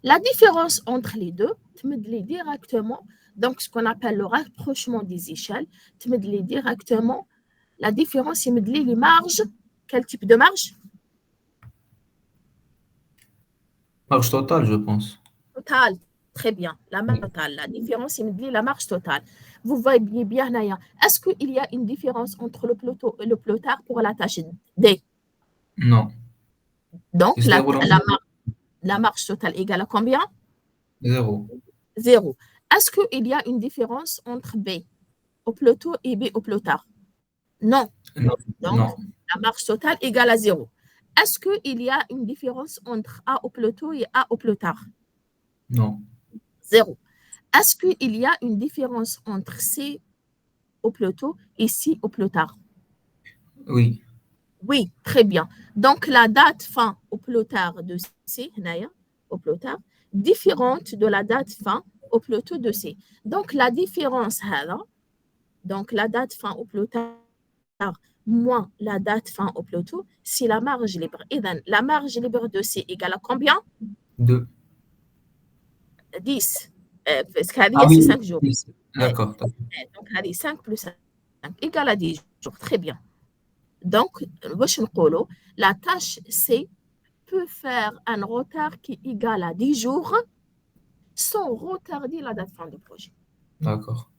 la différence entre les deux, تمدلي directement, donc ce qu'on appelle le rapprochement des échelles, تمدلي directement, la différence, يمدلي les marges. Quel type de marge? Marge totale, je pense. Totale. Très bien. La marge totale. La différence, c'est la marge totale. Vous voyez bien, Naya. Est-ce qu'il y a une différence entre le plus tôt et le plus tard pour la tâche D? Non. Donc, la marge totale égale à combien? 0. 0. Est-ce qu'il y a une différence entre B au plus tôt et B au plus tard? Non. Non. Donc, non. la marge totale égale à 0. Est-ce qu'il y a une différence entre A au plus tôt et A au plus tard? Non. 0. Est-ce qu'il y a une différence entre C au plus tôt et C au plus tard? Oui. Oui, très bien. Donc, la date fin au plus tard de C, au plus tard, différente de la date fin au plus tôt de C. Donc, la différence, donc la date fin au plus tard moins la date fin au plateau, c'est la marge libre. Et donc, la marge libre de C égale à combien? 2. 10. Parce qu'il Ah c'est oui, 5 jours. oui, Ouais. d'accord. Donc, 5 plus 5 égale à 10 jours. Très bien. Donc, la tâche C peut faire un retard qui est égal à 10 jours sans retarder la date fin du projet. D'accord.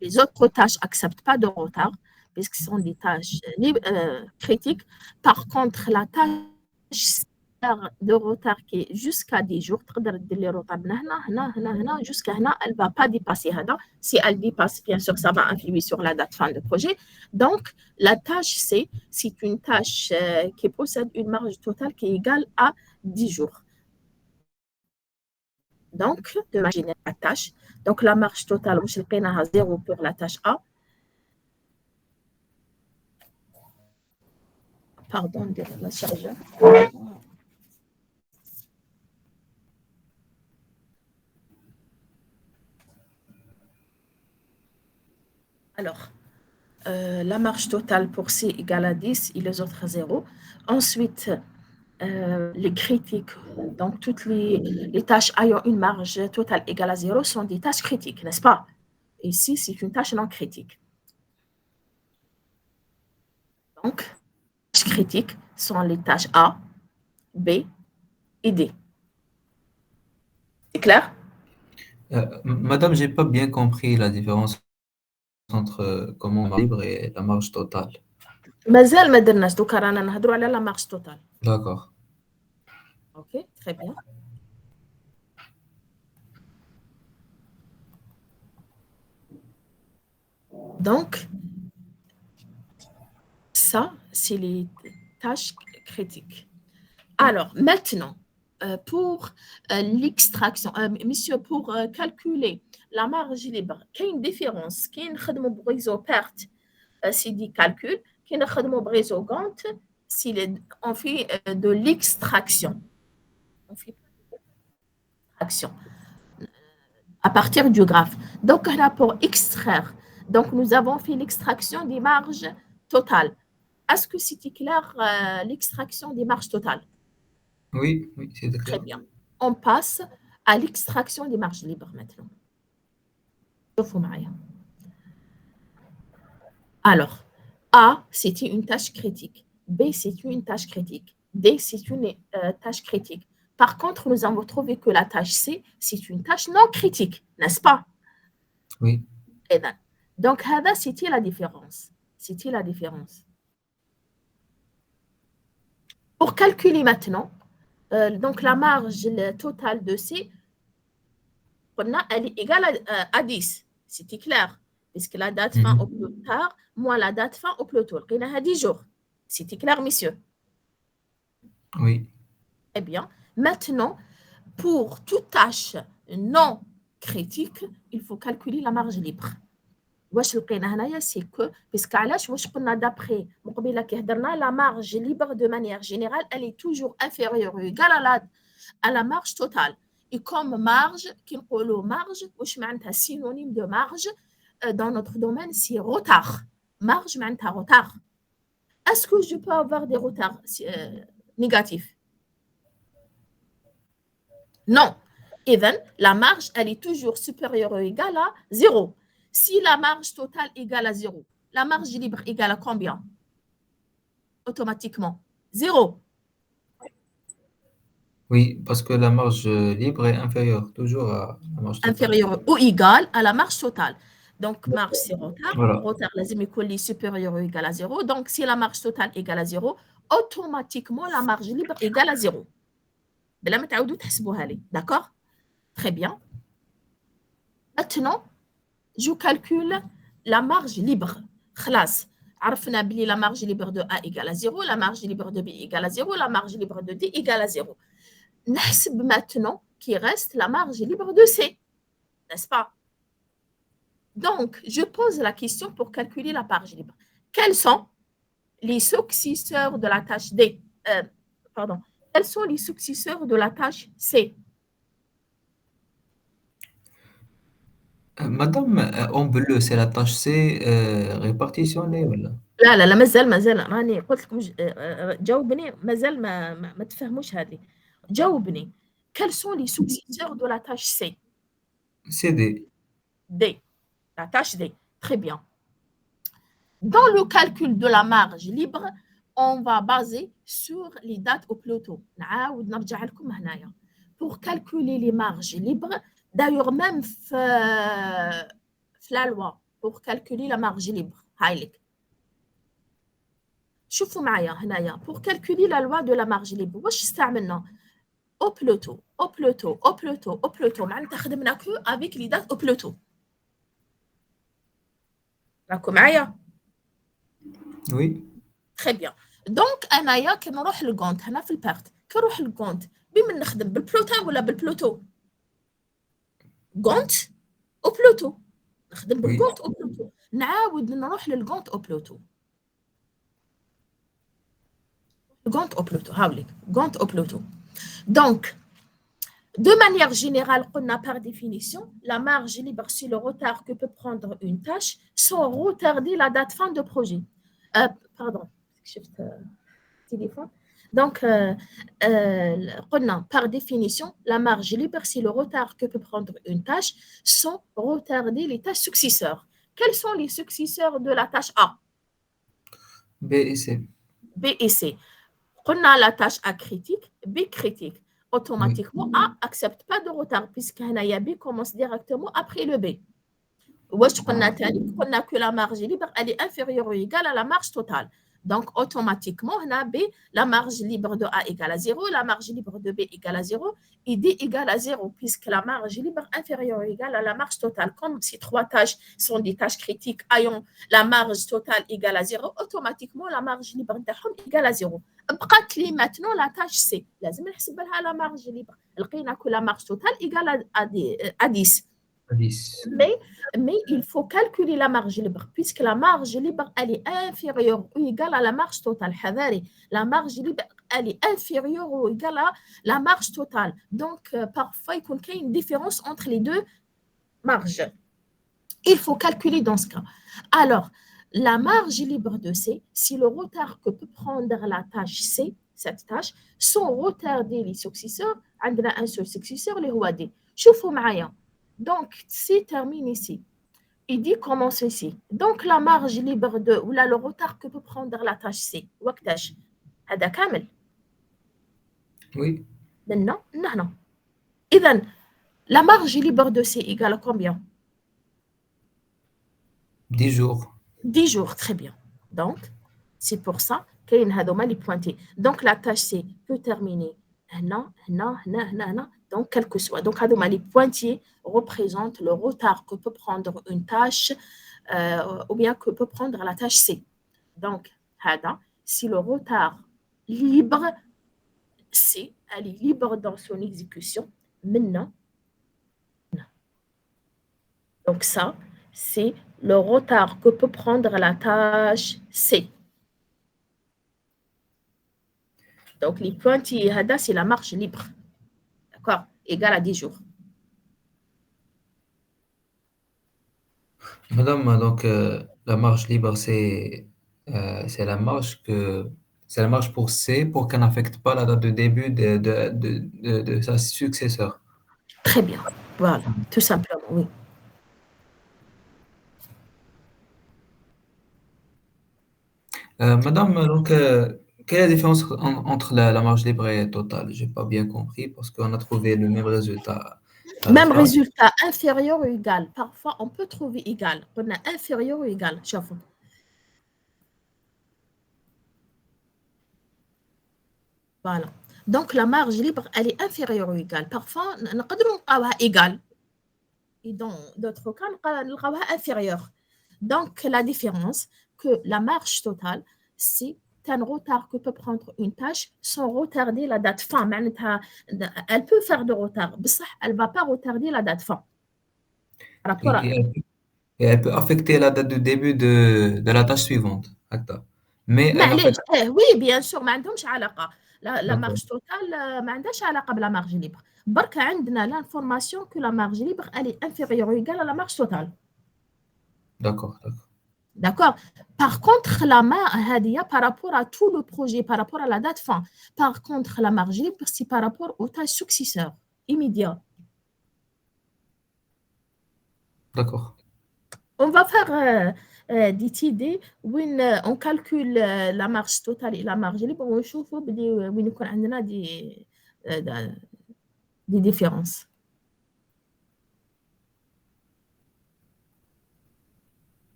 Les autres tâches n'acceptent pas de retard puisque ce sont des tâches critiques. Par contre, la tâche de retard qui est jusqu'à 10 jours, jusqu'à là, elle ne va pas dépasser. Si elle dépasse, bien sûr, ça va influer sur la date fin de projet. Donc, la tâche C, c'est une tâche qui possède une marge totale qui est égale à 10 jours. Donc, de imaginer la tâche. Donc, la marge totale, je vais à 0 pour la tâche A. Pardon, de la chargeur. Alors, la marge totale pour C égale à 10 et les autres à 0. Ensuite, les critiques, donc toutes les tâches ayant une marge totale égale à 0 sont des tâches critiques, n'est-ce pas? Ici, c'est une tâche non critique. Donc, les tâches critiques sont les tâches A, B et D. C'est clair? Madame, j'ai pas bien compris la différence entre commande libre et la marge totale. مازال ما درناش دوكا رانا نهضروا على لا مارج توتال. D'accord. Ok, très bien. Donc, ça, c'est les tâches critiques. Alors, maintenant, pour l'extraction, monsieur, pour calculer la marge libre, il y a une différence. Qui nous brise perte, c'est du calcul. Qui nous brise au Gantt, on fait de l'extraction. On fait de l'extraction à partir du graphe. Donc, là, pour extraire, donc nous avons fait l'extraction des marges totales. Est-ce que c'était clair l'extraction des marges totales? Oui, oui, c'est Très clair. bien. On passe à l'extraction des marges libres maintenant. Alors, A, c'est une tâche critique. B, c'est une tâche critique. D, c'est une tâche critique. Par contre, nous avons trouvé que la tâche C, c'est une tâche non critique, n'est-ce pas? Oui. Donc, c'était la différence. C'était la différence. Pour calculer maintenant, donc la marge totale de C, elle est égale à 10. C'était clair. Puisque la date fin au plus tard, moins la date fin au plus tôt. Il y a 10 jours. C'était clair, messieurs? Oui. Eh bien, maintenant, pour toute tâche non critique, il faut calculer la marge libre. واش لقينا هنايا سي كو باسكو علاش واش قلنا دابخي مقبله كي هضرنا لا مارج ليبر دو مانيير جينيرال elle est toujours inférieure ou égale à la marge totale et comme marge كي نقولوا marge واش معناتها synonyme de marge dans notre domaine c'est retard marge معناتها retard. Est-ce que je peux avoir des retards négatifs? Non. Even la marge elle est toujours supérieure ou égale à 0. Si la marge totale égale à 0, la marge libre égale à combien? Automatiquement 0. Oui, parce que la marge libre est inférieure toujours à la marge totale. Inférieure ou égale à la marge totale. Donc, marge, c'est retard. Voilà. Retard, est supérieur ou égal à 0. Donc, si la marge totale égale à 0, automatiquement, la marge libre égale à 0. D'accord? Très bien. Maintenant, je calcule la marge libre. خلاص عرفنا بلي la marge libre de A égale à 0, la marge libre de B égale à 0, la marge libre de D égale à 0. نحسب maintenant qu'il reste la marge libre de C, n'est-ce pas? Donc, je pose la question pour calculer la marge libre. Quels sont les successeurs de la tâche D? Pardon. Quels sont les successeurs de la tâche C? Madame, en bleu, c'est la tâche C répartitionnée, voilà. لا لا لا، مازال راني قلت لكم جاوبني، مازال ما تفهموش هذه. جاوبني. Quels sont les successeurs de la tâche C? C'est D. D. La tâche D. Très bien. Dans le calcul de la marge libre, on va baser sur les dates au peloton. نعاود نرجع لكم هنايا. Pour calculer les marges libres, d'ailleurs même في la loi, pour calculer la marge libre, هايلك. شوفوا معايا هنايا pour calculer la loi de la marge libre واش استعملنا au peloton au peloton au peloton au peloton معناتها خدمنا que avec les dates au peloton. راكم معايا؟ Oui, تري بيان. دونك انايا كي نروح للكونت هنا في البارت، كي نروح للكونت بمن نخدم بالبلوتان ولا بالبلوتو؟ كونت او بلوتو، نخدم oui. بالكونت او بلوتو. نعاود نروح للكونت او بلوتو. كونت او بلوتو هاوليك كونت او بلوتو. دونك de manière générale, par définition, la marge libre sur le retard que peut prendre une tâche sans retarder la date fin de projet. Pardon, shift téléphone. Donc, par définition, la marge libre, c'est le retard que peut prendre une tâche sans retarder les tâches successeurs. Quels sont les successeurs de la tâche A? B et C. B et C. On a la tâche A critique, B critique. Oui, Automatiquement, A accepte pas de retard puisque B commence directement après le B. واش قلنا تاني؟ قلنا que la marge libre elle est inférieure ou égale à la marge totale. Donc automatiquement هنا B, la marge libre de A égale à 0, la marge libre de B égale à 0 et D égale à 0 puisque la marge libre inférieure ou égale à la marge totale. Comme ces trois tâches sont des tâches critiques ayant la marge totale égale à 0, automatiquement la marge libre égale à 0. بقات لي maintenant la tâche C. لازم نحسب لها la marge libre. لقينا que la marge totale égale à 10. 10. Mais il faut calculer la marge libre, puisque la marge libre, elle est inférieure ou égale à la marge totale. La marge libre, elle est inférieure ou égale à la marge totale. Donc, parfois, il y a une différence entre les deux marges. Il faut calculer dans ce cas. Alors, la marge libre de C, si le retard que peut prendre la tâche C, cette tâche, sans retarder les successeurs, on a un seul successeur, les rois D. شوفوا معايا. Donc, C termine ici. Il dit commence ici. Donc, la marge libre de, ou là, le retard que peut prendre la tâche C, وقتاش؟ هذا كامل. Oui, Non, non, non. إذن, la marge libre de C égale à combien? 10 jours. 10 jours, très bien. Donc, c'est pour ça qu'il y a les pointés. Donc, la tâche C peut terminer هنا هنا هنا هنا هنا. Donc, quel que soit. Donc, les pointiers représentent le retard que peut prendre une tâche ou bien que peut prendre la tâche C. Donc, si le retard libre, C, elle est libre dans son exécution, maintenant. Donc, ça, c'est le retard que peut prendre la tâche C. Donc, les pointillés, c'est la marge libre. D'accord? Égal à 10 jours. Madame, donc la marge libre, c'est c'est la marge pour C pour qu'elle n'affecte pas la date de début de sa successeur. Très bien. Voilà, tout simplement, oui. Madame, donc quelle est la différence entre la marge libre et totale? J'ai pas bien compris parce qu'on a trouvé le même résultat à la Même fin. résultat, inférieur ou égal. Parfois, on peut trouver égal. On a inférieur ou égal. شوفوا. Voilà. Donc, la marge libre, elle est inférieure ou égale. Parfois, on peut égal. Et dans d'autres cas, on peut inférieur. Donc, la différence, que la marge totale, c'est un retard que peut prendre une tâche sans retarder la date fin. Elle peut faire de retard, mais elle ne va pas retarder la date fin. Par rapport à... Et elle peut affecter la date de début de la tâche suivante. Acta. Mais elle معليش n'affecte وي بيان سور ما عندهمش علاقه. لا pas. مارج توتال ما عندهاش علاقه بلا مارج ليبر. برك عندنا l'information que la marge libre elle est inférieure ou égale à la marge totale. D'accord. D'accord. Par contre, la marge par rapport à tout le projet, par rapport à la date fin. Par contre, la marge libre, c'est par rapport aux tâches successeurs, immédiates. D'accord. On va faire des idées où on calcule la marge totale et la marge libre. On va des différences.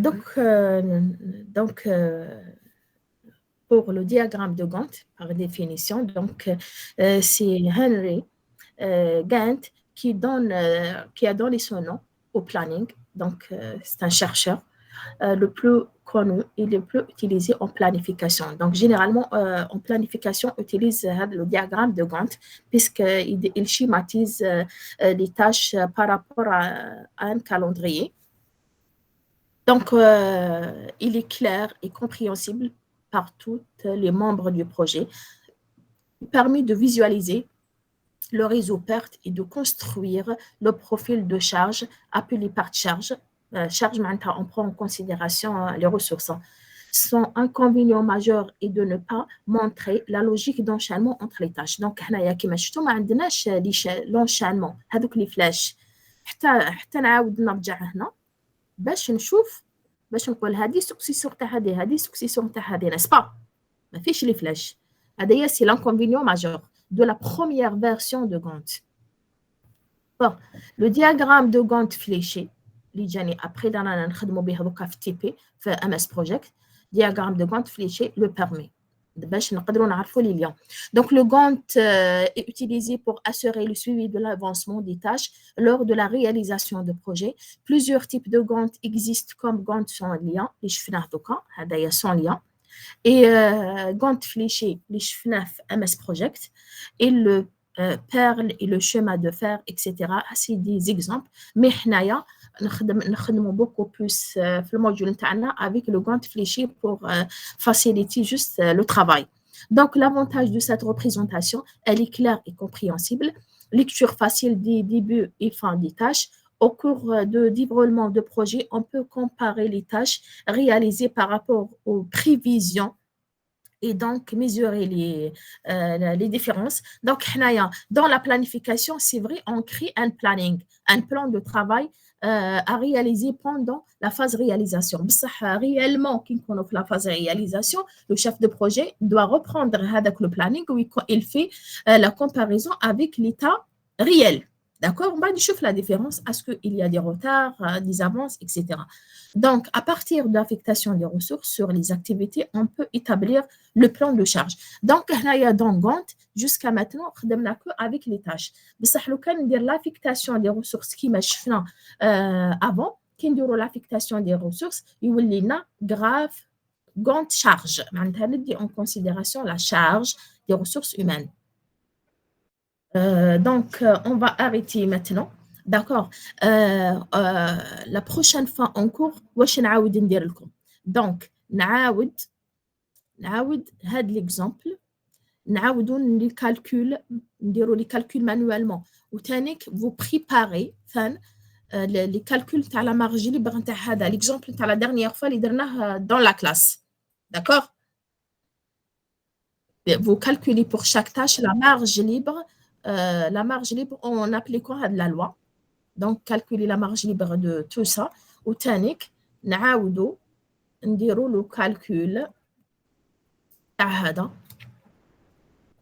Donc, pour le diagramme de Gantt, par définition, donc c'est Henry Gantt qui a donné son nom au planning. Donc, c'est un chercheur le plus connu et le plus utilisé en planification. Donc, généralement, en planification, on utilise le diagramme de Gantt puisqu'il schématise les tâches par rapport à un calendrier. Donc, il est clair et compréhensible par tous les membres du projet. Il permet de visualiser le réseau perte et de construire le profil de charge appelé par charge. Charge, on prend en considération les ressources. Son inconvénient majeur est de ne pas montrer la logique d'enchaînement entre les tâches. Donc, كما شفتوا ما عندناش l'enchaînement هذوك les flèches حتى نعاود نرجع هنا باش نشوف باش نقول هذه سكسيسور تاع هذه سكسيسور تاع هذه n'est-ce pas ما فيش لي فلاش هذايا سي l'inconvénient majeur de la première version de Gantt. Bon, le diagramme de Gantt fléché اللي جاني après دانا نخدموا به دوكا في TP في MS Project diagramme de Gantt fléché le permet باش نقدروا نعرفوا les liens. Donc le Gantt est utilisé pour assurer le suivi de l'avancement des tâches lors de la réalisation de projets. Plusieurs types de Gantt existent comme Gantt sans lien اللي شفناه دوكا هذايا sans lien et Gantt fléché اللي شفناه في MS Project et le perle et le schéma de fer etc. c'est des exemples mais حنايا نخدموا beaucoup plus في الموديول نتاعنا avec le Gantt fléché pour faciliter juste le travail. Donc l'avantage de cette représentation, elle est claire et compréhensible, lecture facile des débuts et fin des tâches. Au cours de déroulement de projet, on peut comparer les tâches réalisées par rapport aux prévisions et donc mesurer les différences. Donc, dans la planification, c'est vrai, on crée un planning, un plan de travail à réaliser pendant la phase réalisation. Réellement, quand on fait la phase réalisation, le chef de projet doit reprendre le planning où il fait la comparaison avec l'état réel. D'accord? On va voir la différence. Est-ce qu'il y a des retards, des avances, etc. Donc, à partir de l'affectation des ressources sur les activités, on peut établir le plan de charge. Donc, dans Gantt, jusqu'à maintenant, on n'a que avec les tâches. Mais ça, l'affectation des ressources qui marchent avant, qui ont l'affectation des ressources, il y a grave Gantt charge. On en considération la charge des ressources humaines. Donc, on va arrêter maintenant. D'accord. La prochaine fois en cours, واش نعاود ندير لكم. Donc, نعاود هاد l'exemple نعاودوا نديروا les calculs manuellement وتانيك vous préparez les calculs تاع la marge libre نتاع هذا l'exemple تاع la dernière fois اللي درناه dans la classe. D'accord. Vous calculez pour chaque tâche la marge libre en appliquant la loi. Donc, calculer la marge libre de tout ça. Ou tanik, نعاودوا نديروا le calcul تاع هذا.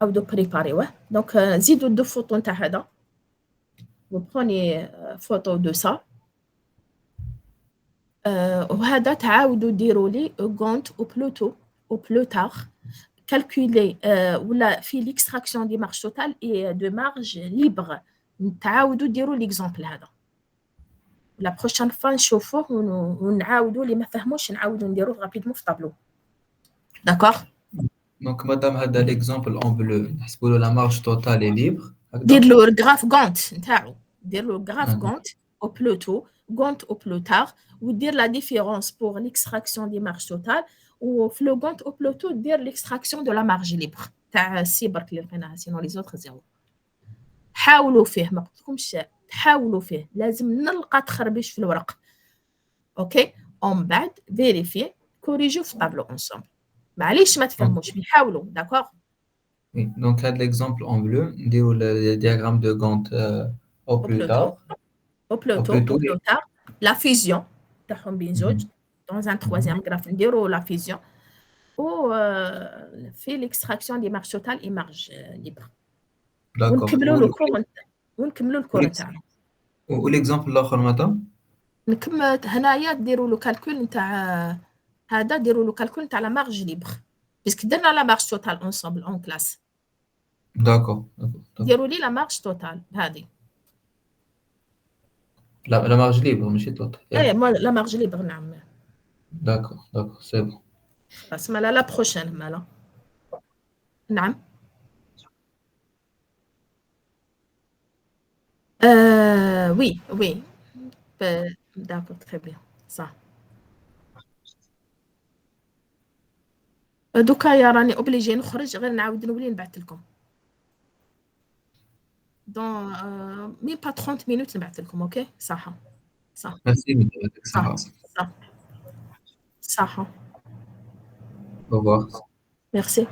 عاودوا préparer. Donc, زيدوا 2 photos تاع هذا. Vous prenez photo de ça. وهذا تعاودوا ديروا لي Gantt au plus tard. Calculer في l'extraction des marges totales et de marge libre. نتعاودوا ديروا l'exemple هذا. La prochaine fois نشوفوه ونعاودوا اللي ما فهموش نعاودوا نديروه rapidement في tableau. D'accord. Donc madame هذا l'exemple en bleu نحسبوا له la marge totale est libre. دير له الجراف Gantt نتاعو. دير له الجراف Gantt au plus tôt, Gantt au plus tard ودير la différence pour l'extraction des marges totales. وفي لو Gantt au plus tôt دير l'extraction de la marge libre تاع سي برك اللي لقيناها sinon les autres zéro. حاولوا فيه، ما قلتلكمش تحاولوا فيه، لازم نلقى تخربيش في الورق. اوكي، ومن بعد فيريفي كوريجيو في الطابلو انصومبل. معليش ما Donc, تفهموش مي حاولوا. داكوغ. oui. Donc, là, l'exemple en bleu, le diagramme de Gantt au au plus peloton tard, au au peloton plus au tôt. plus tard la fusion تاعهم بين زوج. Mhm. dans un Mhm. troisième graphe نديروا la fusion و في l'extraction des marges totales et marges libres. D'accord. ونكملوا لو كور ونكملوا الكور l'ex- تاعنا. l'exemple الآخر متى؟ نكمل هنايا ديروا له كالكول نتاع هذا، ديروا له كالكول نتاع لا مارج ليبر باسكو درنا لا مارج توتال اونصومبل اون كلاس. D'accord. D'accord. ديروا لي لا مارج توتال هذه. La marge libre, ماشي توتال. ايه لا مارج ليبر نعم. D'accord. D'accord. C'est bon. خلاص مالا لا بروشين مالا. نعم. وي وي داكور تري بيان صح. دوكا يا راني اوبليجي نخرج، غير نعاود نولي نبعث لكم دون مي با 30 مينوت نبعث لكم. اوكي صح صح Merci, صح Sarah. صح صح. Au revoir. ميرسي.